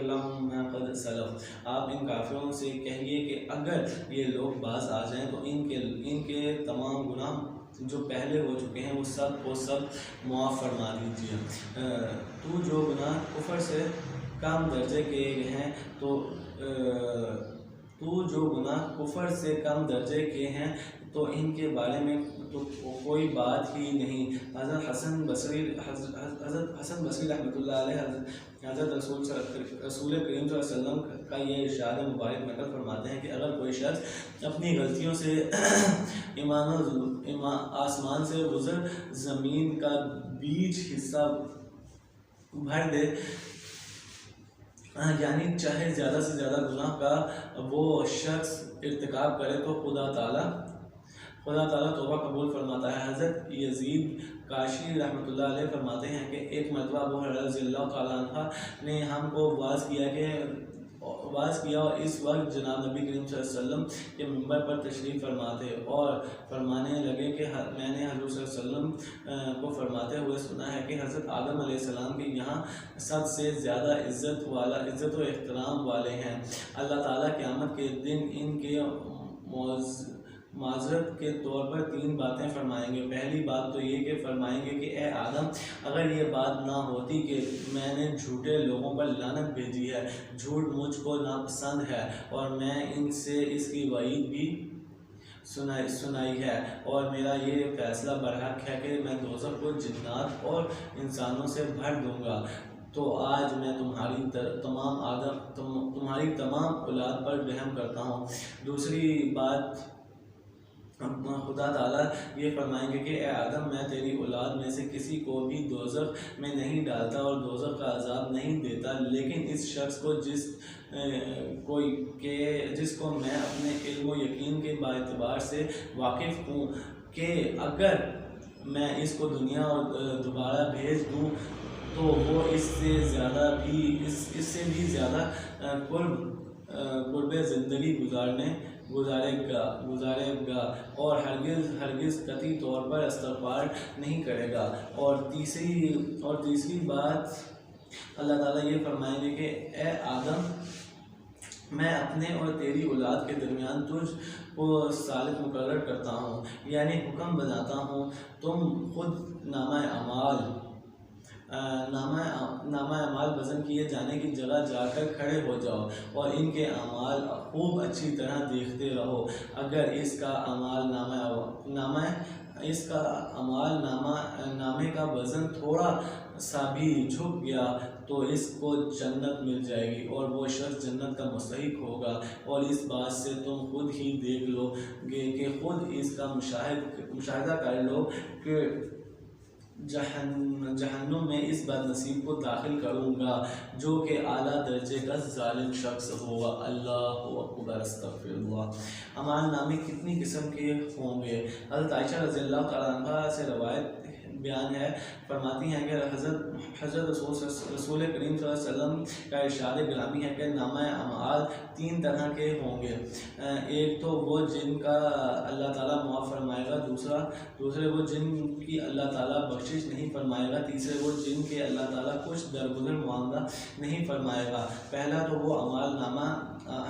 لَهُم مَّا قَدْ سَلَفَ۔ آپ ان کافروں سے کہیے کہ اگر یہ لوگ باز آ جائیں تو ان کے تمام گناہ جو پہلے ہو چکے ہیں وہ سب کو سب معاف فرما دیجیے۔ تو جو گناہ کفر سے کم درجے کے ہیں تو ان کے بارے میں تو کوئی بات ہی نہیں۔ حضرت حسن بصری رحمۃ اللہ علیہ حضرت رسول کریم صلی اللہ علیہ وسلم کا یہ ارشاد مبارک نقل فرماتے ہیں کہ اگر کوئی شخص اپنی غلطیوں سے آسمان سے گزر زمین کا بیچ حصہ بھر دے، یعنی چاہے زیادہ سے زیادہ گناہ کا وہ شخص ارتکاب کرے تو خدا تعالیٰ توبہ قبول فرماتا ہے۔ حضرت یزید کاشی رحمۃ اللہ علیہ فرماتے ہیں کہ ایک مرتبہ ابو ہریرہ رضی اللہ تعالیٰ عنہ نے ہم کو واعظ کیا اور اس وقت جناب نبی کریم صلی اللہ علیہ وسلم کے منبر پر تشریف فرما تھے اور فرمانے لگے کہ میں نے حضور صلی اللہ علیہ وسلم کو فرماتے ہوئے سنا ہے کہ حضرت آدم علیہ السلام کے یہاں سب سے زیادہ عزت و احترام والے ہیں۔ اللہ تعالیٰ قیامت کے دن ان کے معذرت کے طور پر 3 باتیں فرمائیں گے۔ پہلی بات تو یہ کہ فرمائیں گے کہ اے آدم، اگر یہ بات نہ ہوتی کہ میں نے جھوٹے لوگوں پر لعنت بھیجی ہے، جھوٹ مجھ کو ناپسند ہے اور میں ان سے اس کی وعید بھی سنائی ہے، اور میرا یہ فیصلہ برحق ہے کہ میں دوزخ کو جنات اور انسانوں سے بھر دوں گا، تو آج میں تمہاری تمام اولاد پر رحم کرتا ہوں۔ دوسری بات خدا تعالیٰ یہ فرمائیں گے کہ اے آدم، میں تیری اولاد میں سے کسی کو بھی دوزخ میں نہیں ڈالتا اور دوزخ کا عذاب نہیں دیتا، لیکن اس شخص کو جس کو میں اپنے علم و یقین کے باعتبار سے واقف ہوں کہ اگر میں اس کو دنیا دوبارہ بھیج دوں تو وہ اس سے بھی زیادہ قرب زندگی گزارے گا اور ہرگز قطعی طور پر استغفار نہیں کرے گا۔ اور تیسری بات اللہ تعالیٰ یہ فرمائیں گے کہ اے آدم، میں اپنے اور تیری اولاد کے درمیان تجھ کو ثالث مقرر کرتا ہوں، یعنی حکم بناتا ہوں، تم خود نامہ اعمال وزن کیے جانے کی جگہ جا کر کھڑے ہو جاؤ اور ان کے اعمال خوب اچھی طرح دیکھتے رہو۔ اگر اس کا اعمال نامے کا وزن تھوڑا سا بھی جھک گیا تو اس کو جنت مل جائے گی اور وہ شخص جنت کا مستحق ہوگا، اور اس بات سے تم خود ہی دیکھ لو گے کہ خود اس کا مشاہدہ کر لو کہ جہنم میں اس بد نصیب کو داخل کروں گا جو کہ اعلیٰ درجے کا ظالم شخص ہوگا۔ اللہ اکبر، استغفر اللہ۔ اعمال نامے کتنی قسم کے ہوں گے؟ حضرت عائشہ رضی اللہ تعالیٰ عنہ سے روایت بیان ہے، فرماتی ہیں کہ حضرت رسول کریم صلی اللہ علیہ وسلم کا ارشاد گرامی ہے کہ نامہ اعمال 3 طرح کے ہوں گے۔ ایک تو وہ جن کا اللہ تعالیٰ معاف فرمائے گا، دوسرے وہ جن کی اللہ تعالیٰ بخشش نہیں فرمائے گا، تیسرے وہ جن کے اللہ تعالیٰ کچھ درگزر معاملہ نہیں فرمائے گا۔ پہلا تو وہ اعمال نامہ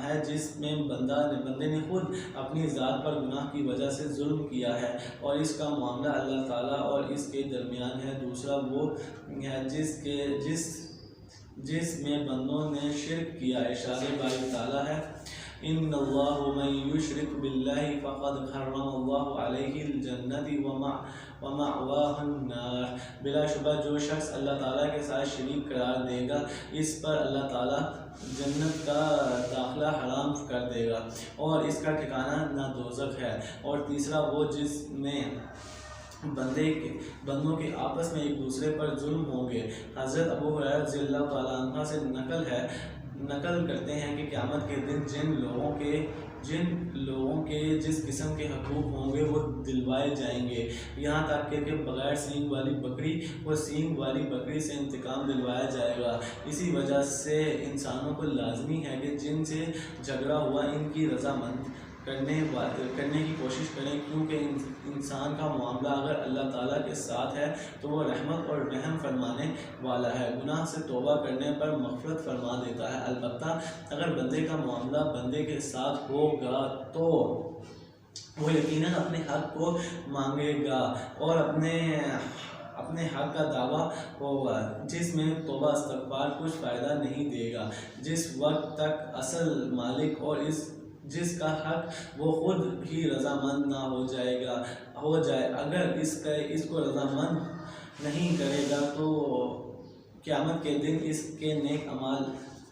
ہے جس میں بندے نے خود اپنی ذات پر گناہ کی وجہ سے ظلم کیا ہے اور اس کا معاملہ اللہ تعالیٰ اور اس کے درمیان ہے۔ دوسرا وہ ہے جس میں بندوں نے شرک کیا۔ ارشاد باری تعالیٰ ہے، ان اللہ من یشرک باللہ فقد حرم اللہ علیہ الجنت ومأواہ النار۔ بلا شبہ جو شخص اللہ تعالیٰ کے ساتھ شریک قرار دے گا اس پر اللہ تعالیٰ جنت کا داخلہ حرام کر دے گا اور اس کا ٹھکانہ نہ دوزخ ہے۔ اور تیسرا وہ جس میں بندوں کے آپس میں ایک دوسرے پر ظلم ہوں گے۔ حضرت ابو ہریرہ رضی اللہ تعالیٰ عنہ سے نقل کرتے ہیں کہ قیامت کے دن جن لوگوں کے جس قسم کے حقوق ہوں گے وہ دلوائے جائیں گے، یہاں تک کہ بغیر سینگ والی بکری و سینگ والی بکری سے انتقام دلوایا جائے گا۔ اسی وجہ سے انسانوں کو لازمی ہے کہ جن سے جھگڑا ہوا ان کی رضامند کرنے کی کوشش کریں، کیونکہ انسان کا معاملہ اگر اللہ تعالیٰ کے ساتھ ہے تو وہ رحمت اور رحم فرمانے والا ہے، گناہ سے توبہ کرنے پر مغفرت فرما دیتا ہے۔ البتہ اگر بندے کا معاملہ بندے کے ساتھ ہوگا تو وہ یقیناً اپنے حق کو مانگے گا اور اپنے حق کا دعویٰ ہوگا، جس میں توبہ استغفار کچھ فائدہ نہیں دے گا جس وقت تک اصل مالک اور جس کا حق وہ خود ہی رضامند نہ ہو جائے۔ اگر اس کو رضامند نہیں کرے گا تو قیامت کے دن اس کے نیک اعمال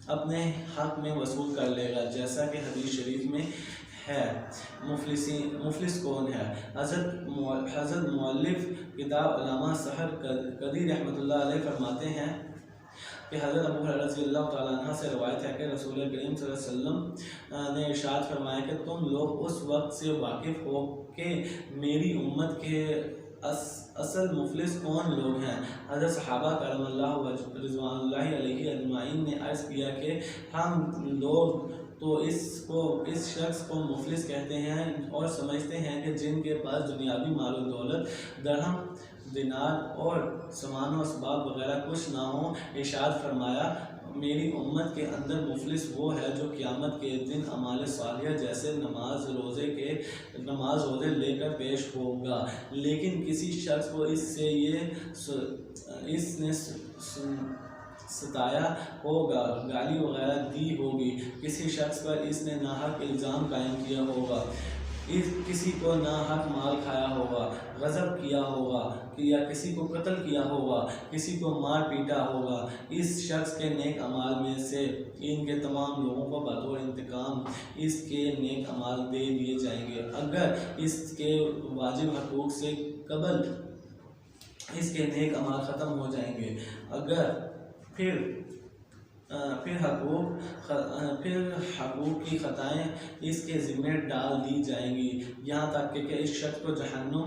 اپنے حق میں وصول کر لے گا، جیسا کہ حدیث شریف میں ہے۔ مفلس کون ہے؟ حضرت مؤلف کتاب علامہ سحر قدی رحمۃ اللہ علیہ فرماتے ہیں کہ حضرت ابو ہریرہ رضی اللہ تعالیٰ عنہ سے روایت ہے کہ رسول کریم صلی اللہ علیہ وسلم نے ارشاد فرمایا کہ تم لوگ اس وقت سے واقف ہو کہ میری امت کے اصل مفلس کون لوگ ہیں۔ حضرت صحابہ کرم اللہ رضوان اللہ علیہ اجمعین نے عرض کیا کہ ہم لوگ تو اس شخص کو مفلس کہتے ہیں اور سمجھتے ہیں کہ جن کے پاس دنیاوی مال و دولت، درہم دینار اور سامان و اسباب وغیرہ کچھ نہ ہوں۔ ارشاد فرمایا، میری امت کے اندر مفلس وہ ہے جو قیامت کے دن اعمال صالحہ جیسے نماز روزے لے کر پیش ہوگا، لیکن کسی شخص کو اس نے ستایا ہوگا، گالی وغیرہ دی ہوگی، کسی شخص پر اس نے ناحق الزام قائم کیا ہوگا، کسی کو ناحق مال کھایا ہوگا، غضب کیا ہوگا یا کسی کو قتل کیا ہوگا، کسی کو مار پیٹا ہوگا، اس شخص کے نیک اعمال میں سے ان کے تمام لوگوں کو بطور انتقام اس کے نیک اعمال دے دیے جائیں گے۔ اگر اس کے واجب حقوق سے قبل اس کے نیک اعمال ختم ہو جائیں گے، پھر حقوق کی خطائیں اس کے ذمہ ڈال دی جائیں گی، یہاں تک کہ اس شخص کو جہنم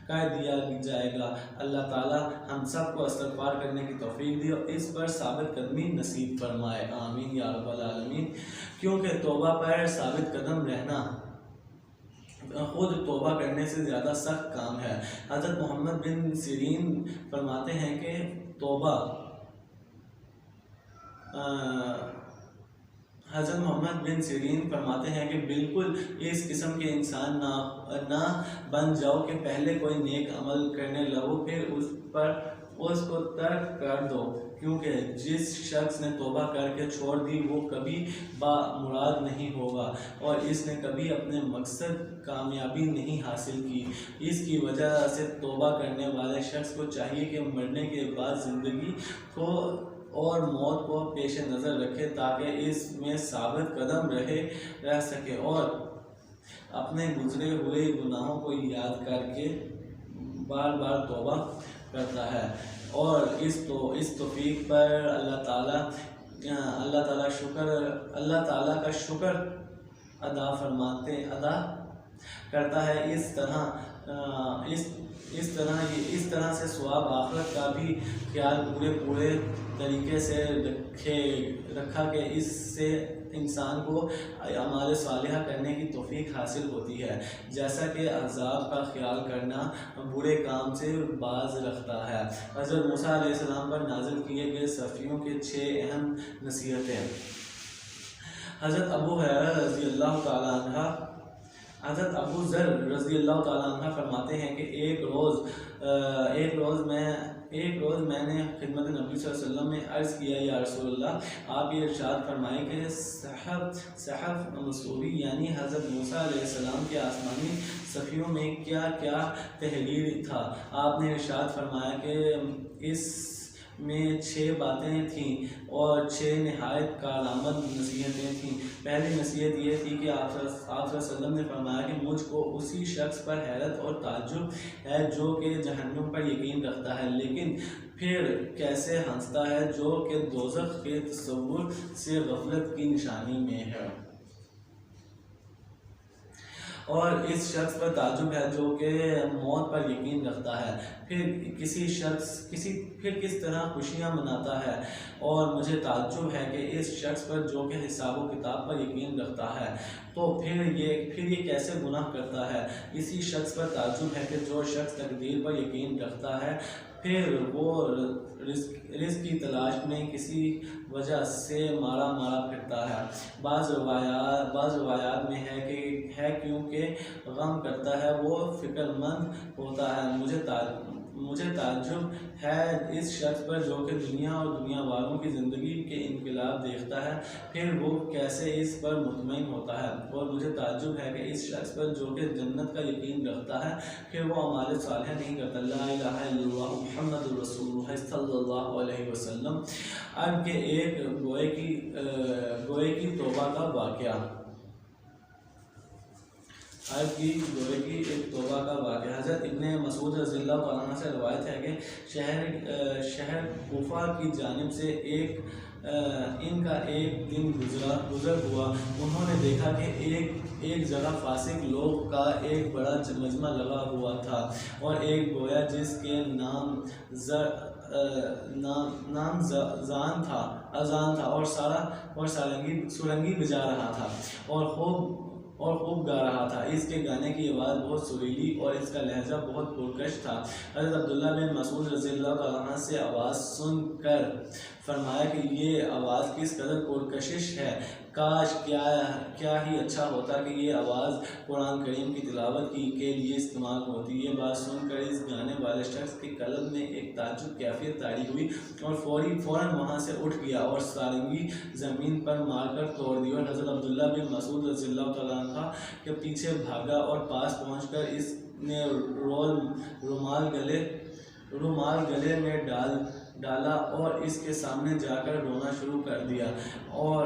کر دیا جائے گا۔ اللہ تعالی ہم سب کو استغفار کرنے کی توفیق دی اور اس پر ثابت قدمی نصیب فرمائے، آمین یا رب العالمین۔ کیونکہ توبہ پر ثابت قدم رہنا خود توبہ کرنے سے زیادہ سخت کام ہے۔ حضرت محمد بن سیرین فرماتے ہیں کہ بالکل اس قسم کے انسان نہ بن جاؤ کہ پہلے کوئی نیک عمل کرنے لگو پھر اس کو ترک کر دو، کیونکہ جس شخص نے توبہ کر کے چھوڑ دی وہ کبھی مراد نہیں ہوگا اور اس نے کبھی اپنے مقصد کامیابی نہیں حاصل کی۔ اس کی وجہ سے توبہ کرنے والے شخص کو چاہیے کہ مرنے کے بعد زندگی کو اور موت کو پیش نظر رکھے تاکہ اس میں ثابت قدم رہ سکے اور اپنے گزرے ہوئے گناہوں کو یاد کر کے بار بار توبہ کرتا ہے، اور اس توفیق پر اللہ تعالیٰ کا شکر ادا کرتا ہے۔ اس طرح سے ثواب آخرت کا بھی خیال پورے طریقے سے رکھا کہ اس سے انسان کو اعمال صالحہ کرنے کی توفیق حاصل ہوتی ہے، جیسا کہ عذاب کا خیال کرنا برے کام سے باز رکھتا ہے۔ حضرت موسیٰ علیہ السلام پر نازل کیے گئے صفیوں کے 6 اہم نصیحتیں۔ حضرت ابو ذر رضی اللہ تعالیٰ عنہ فرماتے ہیں کہ ایک روز میں نے خدمت نبی صلی اللہ علیہ وسلم میں عرض کیا، یا رسول اللہ، آپ یہ ارشاد فرمائیں کہ صحف مصوری یعنی حضرت موسیٰ علیہ السلام کے آسمانی صفیوں میں کیا کیا تحریر تھا؟ آپ نے ارشاد فرمایا کہ اس میں 6 باتیں تھیں اور 6 نہایت کارآمد نصیحتیں تھیں۔ پہلی نصیحت یہ تھی کہ آپ صلی اللہ علیہ وسلم نے فرمایا کہ مجھ کو اسی شخص پر حیرت اور تعجب ہے جو کہ جہنم پر یقین رکھتا ہے لیکن پھر کیسے ہنستا ہے، جو کہ دوزخ کے تصور سے غفلت کی نشانی میں ہے، اور اس شخص پر تعجب ہے جو کہ موت پر یقین رکھتا ہے، پھر کس طرح خوشیاں مناتا ہے، اور مجھے تعجب ہے کہ اس شخص پر جو کہ حساب و کتاب پر یقین رکھتا ہے تو پھر یہ کیسے گناہ کرتا ہے۔ اسی شخص پر تعجب ہے کہ جو شخص تقدیر پر یقین رکھتا ہے پھر وہ رزق کی تلاش میں کسی وجہ سے مارا پھرتا ہے۔ بعض روایات میں ہے کیونکہ غم کرتا ہے وہ فکر مند ہوتا ہے۔ مجھے تعجب ہے اس شخص پر جو کہ دنیا اور دنیا والوں کی زندگی کے انقلاب دیکھتا ہے پھر وہ کیسے اس پر مطمئن ہوتا ہے، اور مجھے تعجب ہے کہ اس شخص پر جو کہ جنت کا یقین رکھتا ہے پھر وہ اعمال صالحہ نہیں کرتا۔ لا الہ الا اللہ محمد رسول اللہ صلی اللہ علیہ وسلم۔ اب کے ایک گوئے کی توبہ کا واقعہ۔ حضرت ابن مسعود رضی اللہ عنہ سے روایت ہے کہ شہر کوفہ کی جانب سے ان کا ایک دن گزر ہوا۔ انہوں نے دیکھا کہ ایک جگہ فاسق لوگ کا ایک بڑا مجمع لگا ہوا تھا، اور ایک گویا جس کے نام اذان تھا اور سرنگی بجا رہا تھا اور خوب گا رہا تھا۔ اس کے گانے کی آواز بہت سریلی اور اس کا لہجہ بہت پرکش تھا۔ حضرت عبداللہ بن مسعود رضی اللہ عنہ سے آواز سن کر فرمایا کہ یہ آواز کس قدر پرکشش ہے، کاش کیا ہی اچھا ہوتا کہ یہ آواز قرآن کریم کی تلاوت کے لیے استعمال ہوتی۔ یہ بات سن کر اس گانے والے شخص کے قلب میں ایک تعجب کیفیت طاری ہوئی اور فوراً وہاں سے اٹھ گیا اور سارنگی زمین پر مار کر توڑ دی، اور حضرت عبداللہ بن مسعود رضی اللہ تعالیٰ عنہ کے پیچھے بھاگا اور پاس پہنچ کر اس نے رومال گلے میں ڈالا اور اس کے سامنے جا کر رونا شروع کر دیا، اور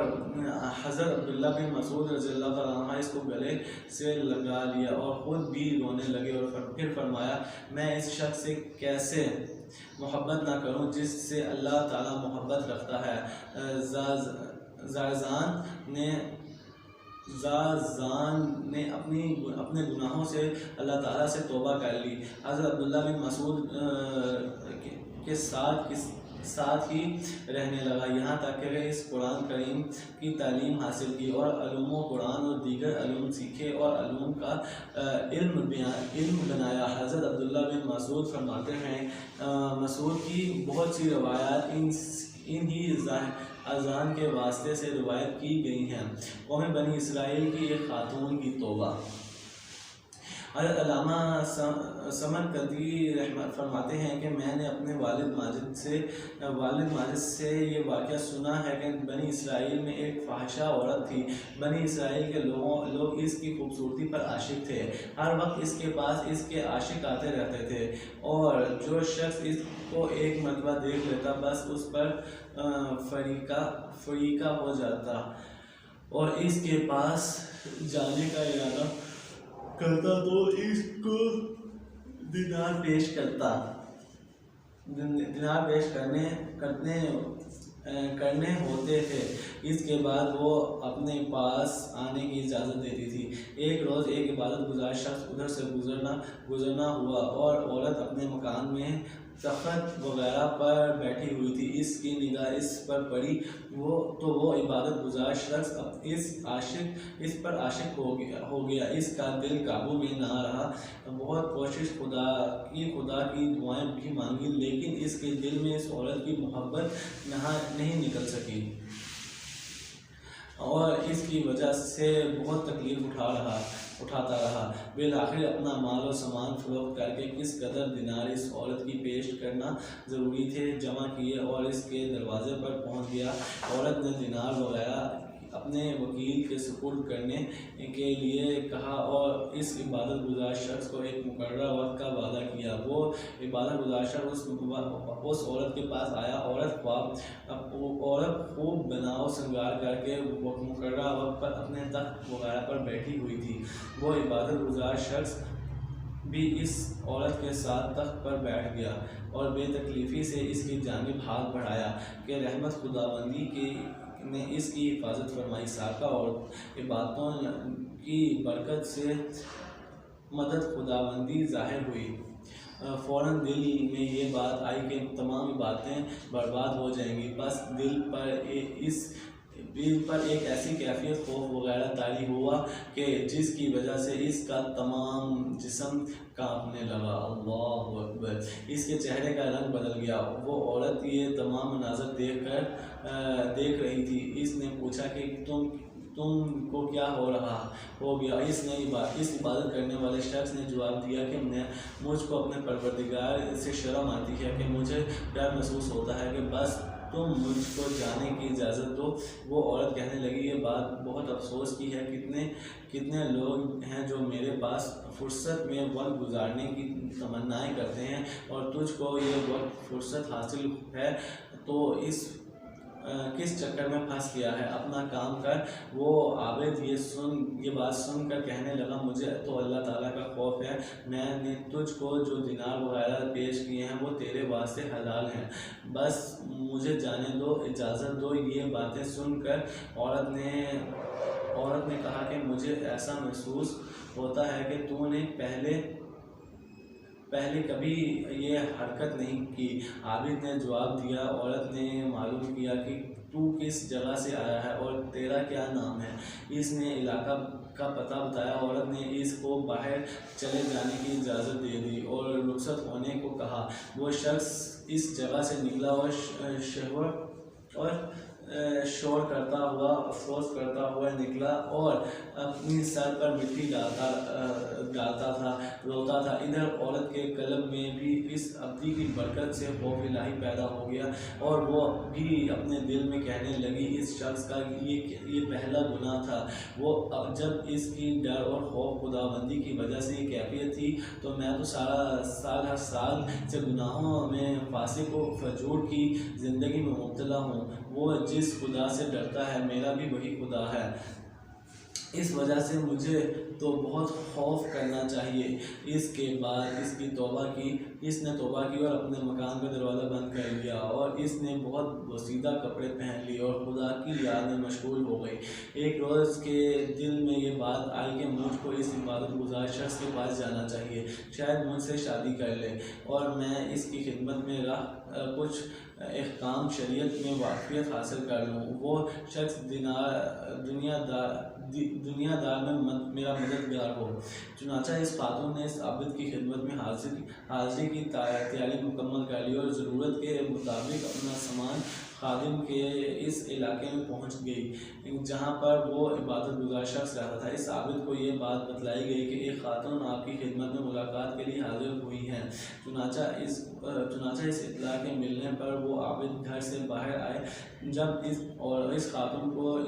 حضرت عبداللہ بن مسعود رضی اللہ تعالیٰ عنہ اس کو گلے سے لگا لیا اور خود بھی رونے لگے، اور پھر فرمایا میں اس شخص سے کیسے محبت نہ کروں جس سے اللہ تعالیٰ محبت رکھتا ہے۔ زازان نے اپنے گناہوں سے اللہ تعالیٰ سے توبہ کر لی۔ حضرت عبداللہ بن مسعود کے ساتھ ہی رہنے لگا یہاں تک کہ اس قرآن کریم کی تعلیم حاصل کی اور علوم قرآن اور دیگر علوم سیکھے اور علوم کا علم بنایا۔ حضرت عبداللہ بن مسعود فرماتے ہیں مسعود کی بہت سی روایات انہی اذان کے واسطے سے روایت کی گئی ہیں۔ قوم بنی اسرائیل کی ایک خاتون کی توبہ۔ حضرت علامہ سمرقندی رحمت فرماتے ہیں کہ میں نے اپنے والد ماجد سے یہ واقعہ سنا ہے کہ بنی اسرائیل میں ایک فاحشہ عورت تھی۔ بنی اسرائیل کے لوگ اس کی خوبصورتی پر عاشق تھے، ہر وقت اس کے پاس اس کے عاشق آتے رہتے تھے، اور جو شخص اس کو ایک مرتبہ دیکھ لیتا بس اس پر فریقہ ہو جاتا اور اس کے پاس جانے کا ارادہ کرتا تو اس کو دینار پیش کرنے ہوتے تھے۔ اس کے بعد وہ اپنے پاس آنے کی اجازت دیتی تھی۔ ایک روز ایک عبادت گزار شخص ادھر سے گزرنا ہوا اور عورت اپنے مکان میں تخت وغیرہ پر بیٹھی ہوئی تھی۔ اس کی نگاہ اس پر پڑی تو وہ عبادت گزار شخص اس پر عاشق ہو گیا۔ اس کا دل قابو میں نہ رہا۔ بہت کوشش خدا کی دعائیں بھی مانگی، لیکن اس کے دل میں اس عورت کی محبت نہیں نکل سکی اور اس کی وجہ سے بہت تکلیف اٹھاتا رہا۔ بالآخر اپنا مال و سامان فروخت کر کے کس قدر دینار اس عورت کی پیش کرنا ضروری تھے جمع کیے اور اس کے دروازے پر پہنچ گیا۔ عورت نے دینار وغیرہ اپنے وکیل کے سپرد کرنے کے لیے کہا اور اس عبادت گزار شخص کو ایک مقررہ وقت کا وعدہ کیا۔ وہ عبادت گزار شخص اس عورت کے پاس آیا۔ عورت خوب بناؤ سنگار کر کے مقررہ وقت پر اپنے تخت وغیرہ پر بیٹھی ہوئی تھی۔ وہ عبادت گزار شخص بھی اس عورت کے ساتھ تخت پر بیٹھ گیا اور بے تکلیفی سے اس کی جانب ہاتھ بڑھایا کہ رحمت خداوندی نے اس کی حفاظت فرمائی۔ ساکہ اور عبادتوں کی برکت سے مدد خداوندی ظاہر ہوئی۔ فوراً دل میں یہ بات آئی کہ تمام عبادتیں برباد ہو جائیں گی۔ بس دل پر ایک ایسی کیفیت خوف وغیرہ طاری ہوا کہ جس کی وجہ سے اس کا تمام جسم کانپنے لگا۔ اللہ اکبر! اس کے چہرے کا رنگ بدل گیا۔ وہ عورت یہ تمام مناظر دیکھ رہی تھی۔ اس نے پوچھا کہ تم کو کیا ہو گیا؟ اس عبادت کرنے والے شخص نے جواب دیا کہ مجھ کو اپنے پروردگار سے شرم آتی ہے کہ مجھے ڈر محسوس ہوتا ہے کہ بس تم مجھ کو جانے کی اجازت دو۔ وہ عورت کہنے لگی، یہ بات بہت افسوس کی ہے۔ کتنے لوگ ہیں جو میرے پاس فرصت میں وقت گزارنے کی تمنائیں کرتے ہیں اور تجھ کو یہ وقت فرصت حاصل ہے تو کس چکر میں پھنس گیا ہے؟ اپنا کام کر۔ وہ عابد یہ بات سن کر کہنے لگا، مجھے تو اللہ تعالیٰ کا خوف ہے۔ میں نے تجھ کو جو دینار وغیرہ پیش کیے ہیں وہ تیرے واسطے حلال ہیں، بس مجھے جانے دو، اجازت دو۔ یہ باتیں سن کر عورت نے کہا کہ مجھے ایسا محسوس ہوتا ہے کہ تو نے پہلے کبھی یہ حرکت نہیں کی۔ عابد نے جواب دیا، عورت نے معلوم کیا کہ تو کس جگہ سے آیا ہے اور تیرا کیا نام ہے۔ اس نے علاقہ کا پتہ بتایا۔ عورت نے اس کو باہر چلے جانے کی اجازت دے دی اور رخصت ہونے کو کہا۔ وہ شخص اس جگہ سے نکلا اور شور کرتا ہوا افسوس کرتا ہوا نکلا اور اپنی سر پر مٹی ڈالتا تھا، روتا تھا۔ ادھر عورت کے قلب میں بھی اس عبدی کی برکت سے خوف الہی پیدا ہو گیا اور وہ بھی اپنے دل میں کہنے لگی، اس شخص کا یہ پہلا گناہ تھا۔ جب اس کی ڈر اور خوف خداوندی کی وجہ سے یہ کیفیت تھی تو میں تو ہر سال سے گناہوں میں فاسق و فجور کی زندگی میں مبتلا ہوں۔ وہ جس خدا سے ڈرتا ہے میرا بھی وہی خدا ہے۔ اس وجہ سے مجھے تو بہت خوف کرنا چاہیے۔ اس کے بعد اس نے توبہ کی اور اپنے مکان کا دروازہ بند کر لیا اور اس نے بہت بوسیدہ کپڑے پہن لیے اور خدا کی یاد میں مشغول ہو گئی۔ ایک روز کے دل میں یہ بات آئی کہ مجھ کو اس عبادت گزار شخص کے پاس جانا چاہیے، شاید مجھ سے شادی کر لے اور میں اس کی خدمت میں کچھ احکام شریعت میں واقفیت حاصل کر لوں۔ وہ شخص دنیا دار میں میرا مددگار ہو۔ چنانچہ اس خاتون نے اس عابد کی خدمت میں حاضری کی تیاری مکمل کر لی اور ضرورت کے مطابق اپنا سامان خادم کے اس علاقے میں پہنچ گئی جہاں پر وہ عبادت گزار شخص رہتا تھا۔ اس عابد کو یہ بات بتلائی گئی کہ ایک خاتون آپ کی خدمت میں ملاقات کے لیے حاضر ہوئی ہیں۔ چنانچہ اس اطلاع کے ملنے پر وہ عابد گھر سے باہر آئے۔ جب اس خاتون کو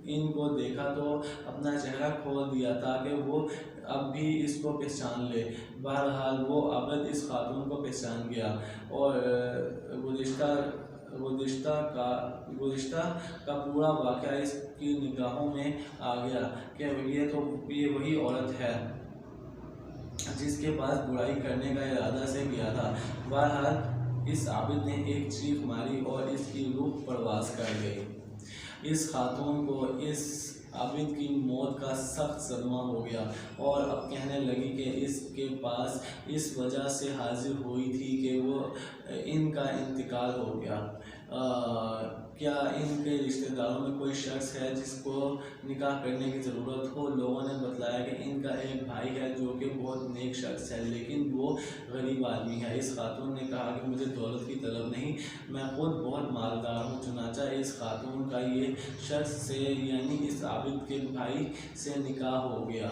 ان کو دیکھا تو اپنا چہرہ کھول دیا تاکہ وہ اب بھی اس کو پہچان لے۔ بہرحال وہ عابد اس خاتون کو پہچان گیا اور گزشتہ کا پورا واقعہ اس کی نگاہوں میں آ گیا کہ یہ وہی عورت ہے جس کے پاس برائی کرنے کا ارادہ سے کیا تھا۔ بہرحال اس عابد نے ایک چیخ ماری اور اس کی روح پرواز کر گئی۔ اس خاتون کو اس عابد کی موت کا سخت صدمہ ہو گیا اور اب کہنے لگی کہ اس کے پاس اس وجہ سے حاضر ہوئی تھی کہ وہ ان کا انتقال ہو گیا۔ کیا ان کے رشتہ داروں میں کوئی شخص ہے جس کو نکاح کرنے کی ضرورت ہو؟ لوگوں نے بتلایا کہ ان کا ایک بھائی ہے جو کہ بہت نیک شخص ہے، لیکن وہ غریب آدمی ہے۔ اس خاتون نے کہا کہ مجھے دولت کی طلب نہیں، میں خود بہت مالدار ہوں۔ چنانچہ اس خاتون کا یہ شخص سے یعنی اس عابد کے بھائی سے نکاح ہو گیا۔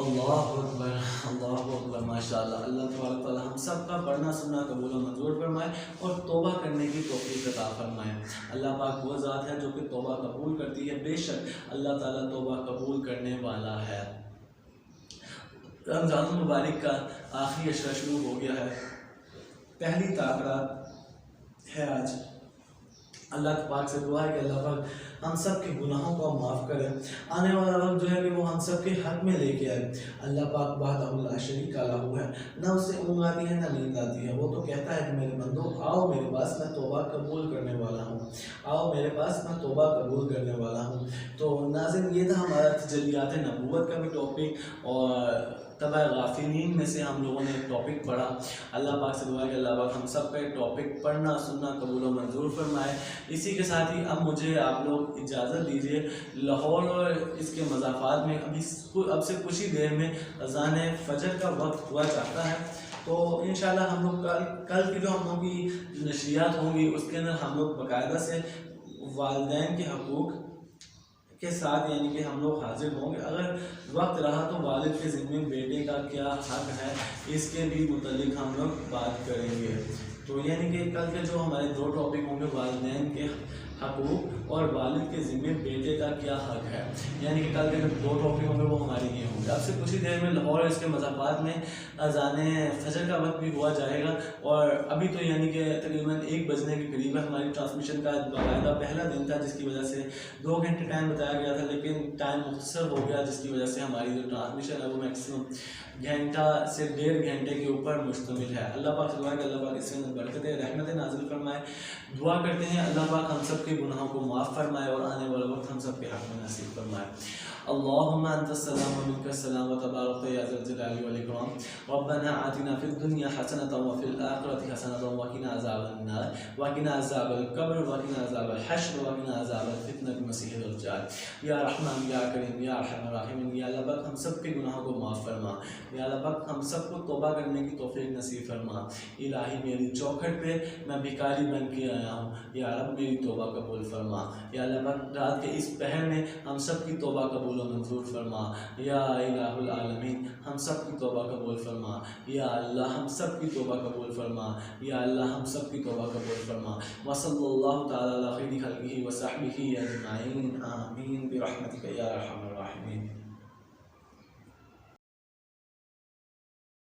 اللہ اکبر، اللہ اکبر، ماشاء اللہ۔ اللہ تبارک تعالیٰ ہم سب کا پڑھنا سننا قبول و منظور فرمائے اور توبہ کرنے کی توفیق عطا فرمائے۔ اللہ پاک وہ ذات ہے جو کہ توبہ قبول کرتی ہے، بے شک اللہ تعالیٰ توبہ قبول کرنے والا ہے۔ رمضان المبارک کا آخری عشرہ شروع ہو گیا ہے، پہلی تاخرات ہے آج۔ اللہ پاک سے دعا ہے کہ اللہ پاک ہم سب کے گناہوں کو معاف کرے، آنے والا وقت جو ہے کہ وہ ہم سب کے حق میں لے کے آئے۔ اللہ پاک وحدہ لا شریک لہ ہے، نہ اس سے اونگ آتی ہے نہ نیند آتی ہے۔ وہ تو کہتا ہے کہ میرے بندو آؤ میرے پاس، میں توبہ قبول کرنے والا ہوں، آؤ میرے پاس، میں توبہ قبول کرنے والا ہوں۔ تو ناظرین یہ تھا ہمارا تجلیات نبوت کا بھی ٹاپک، اور تبع غافلین میں سے ہم لوگوں نے ایک ٹاپک پڑھا۔ اللہ پاک سے دعا ہے کہ اللہ پاک ہم سب کا ایک ٹاپک پڑھنا سننا قبول و منظور فرمائے۔ اسی کے ساتھ ہی اب مجھے آپ لوگ اجازت دیجیے، لاہور اور اس کے مضافات میں اب سے کچھ ہی دیر میں اذان فجر کا وقت ہوا چاہتا ہے، تو انشاءاللہ ہم لوگ کل کی جو ہم لوگ کی نشریات ہوں گی اس کے اندر ہم لوگ باقاعدہ سے والدین کے حقوق کے ساتھ یعنی کہ ہم لوگ حاضر ہوں گے۔ اگر وقت رہا تو والد کے ذمہ بیٹے کا کیا حق ہے اس کے بھی متعلق ہم لوگ بات کریں گے۔ تو یعنی کہ کل کے جو ہمارے دو ٹاپک ہوں گے، والدین کے حقوق اور والد کے ذمہ بیٹے کا کیا حق ہے، یعنی کہ کل کے جو دو ٹاپک ہوں گے وہ ہمارے یہ ہوں گے۔ اب سے کچھ ہی دیر میں لاہور اور اس کے مضافات میں اذان فجر کا وقت بھی ہوا جائے گا، اور ابھی تو یعنی کہ تقریباً 1 بجنے کے قریب ہے۔ ہماری ٹرانسمیشن کا باقاعدہ پہلا دن تھا جس کی وجہ سے 2 گھنٹے ٹائم بتایا گیا تھا، لیکن ٹائم مختصر ہو گیا جس کی وجہ سے ہماری جو ٹرانسمیشن ہے وہ میکسیمم گھنٹہ سے 1.5 گھنٹے کے اوپر مشتمل ہے۔ اللہ پاک سے دعا ہے کہ اللہ پاک اس میں برکت رحمت نازل فرمائے۔ دعا کرتے ہیں اللہ پاک ہم سب کے گناہوں کو معاف فرمائے اور آنے والا وقت ہم سب کے حق میں نصیب فرمائے۔ اللهم انت السلام ومنك السلام وتبارك يا ذا الجلال والاكرام ربنا آتنا في الدنيا حسنة وفي الآخرة حسنة وقنا عذاب النار وقنا عذاب القبر وقنا عذاب الحشر وقنا عذاب الفتنة المسيح الدجال۔ یا رحمان یا کریم یا ارحم الراحمین، یا اللہ پاک ہم سب کے گناہوں کو معاف فرما، یا اللہ پاک ہم سب کو توبہ کرنے کی توفیق نصیب فرما۔ الہی میری چوکھٹ پہ میں بھکاری بن کے آیا ہوں، یا رب میری توبہ قبول فرما۔ یا اللہ پاک رات کے اس پہر میں ہم سب کی توبہ قبول و منظور فرما۔ یا الہ العالمین ہم سب کی توبہ قبول فرما، یا اللہ ہم سب کی توبہ قبول فرما، یا اللہ ہم سب کی توبہ قبول فرما۔ وصلی اللہ تعالی علی خیر خلقہ وصحبہ اجمعین، آمین برحمتک یا ارحم الراحمین۔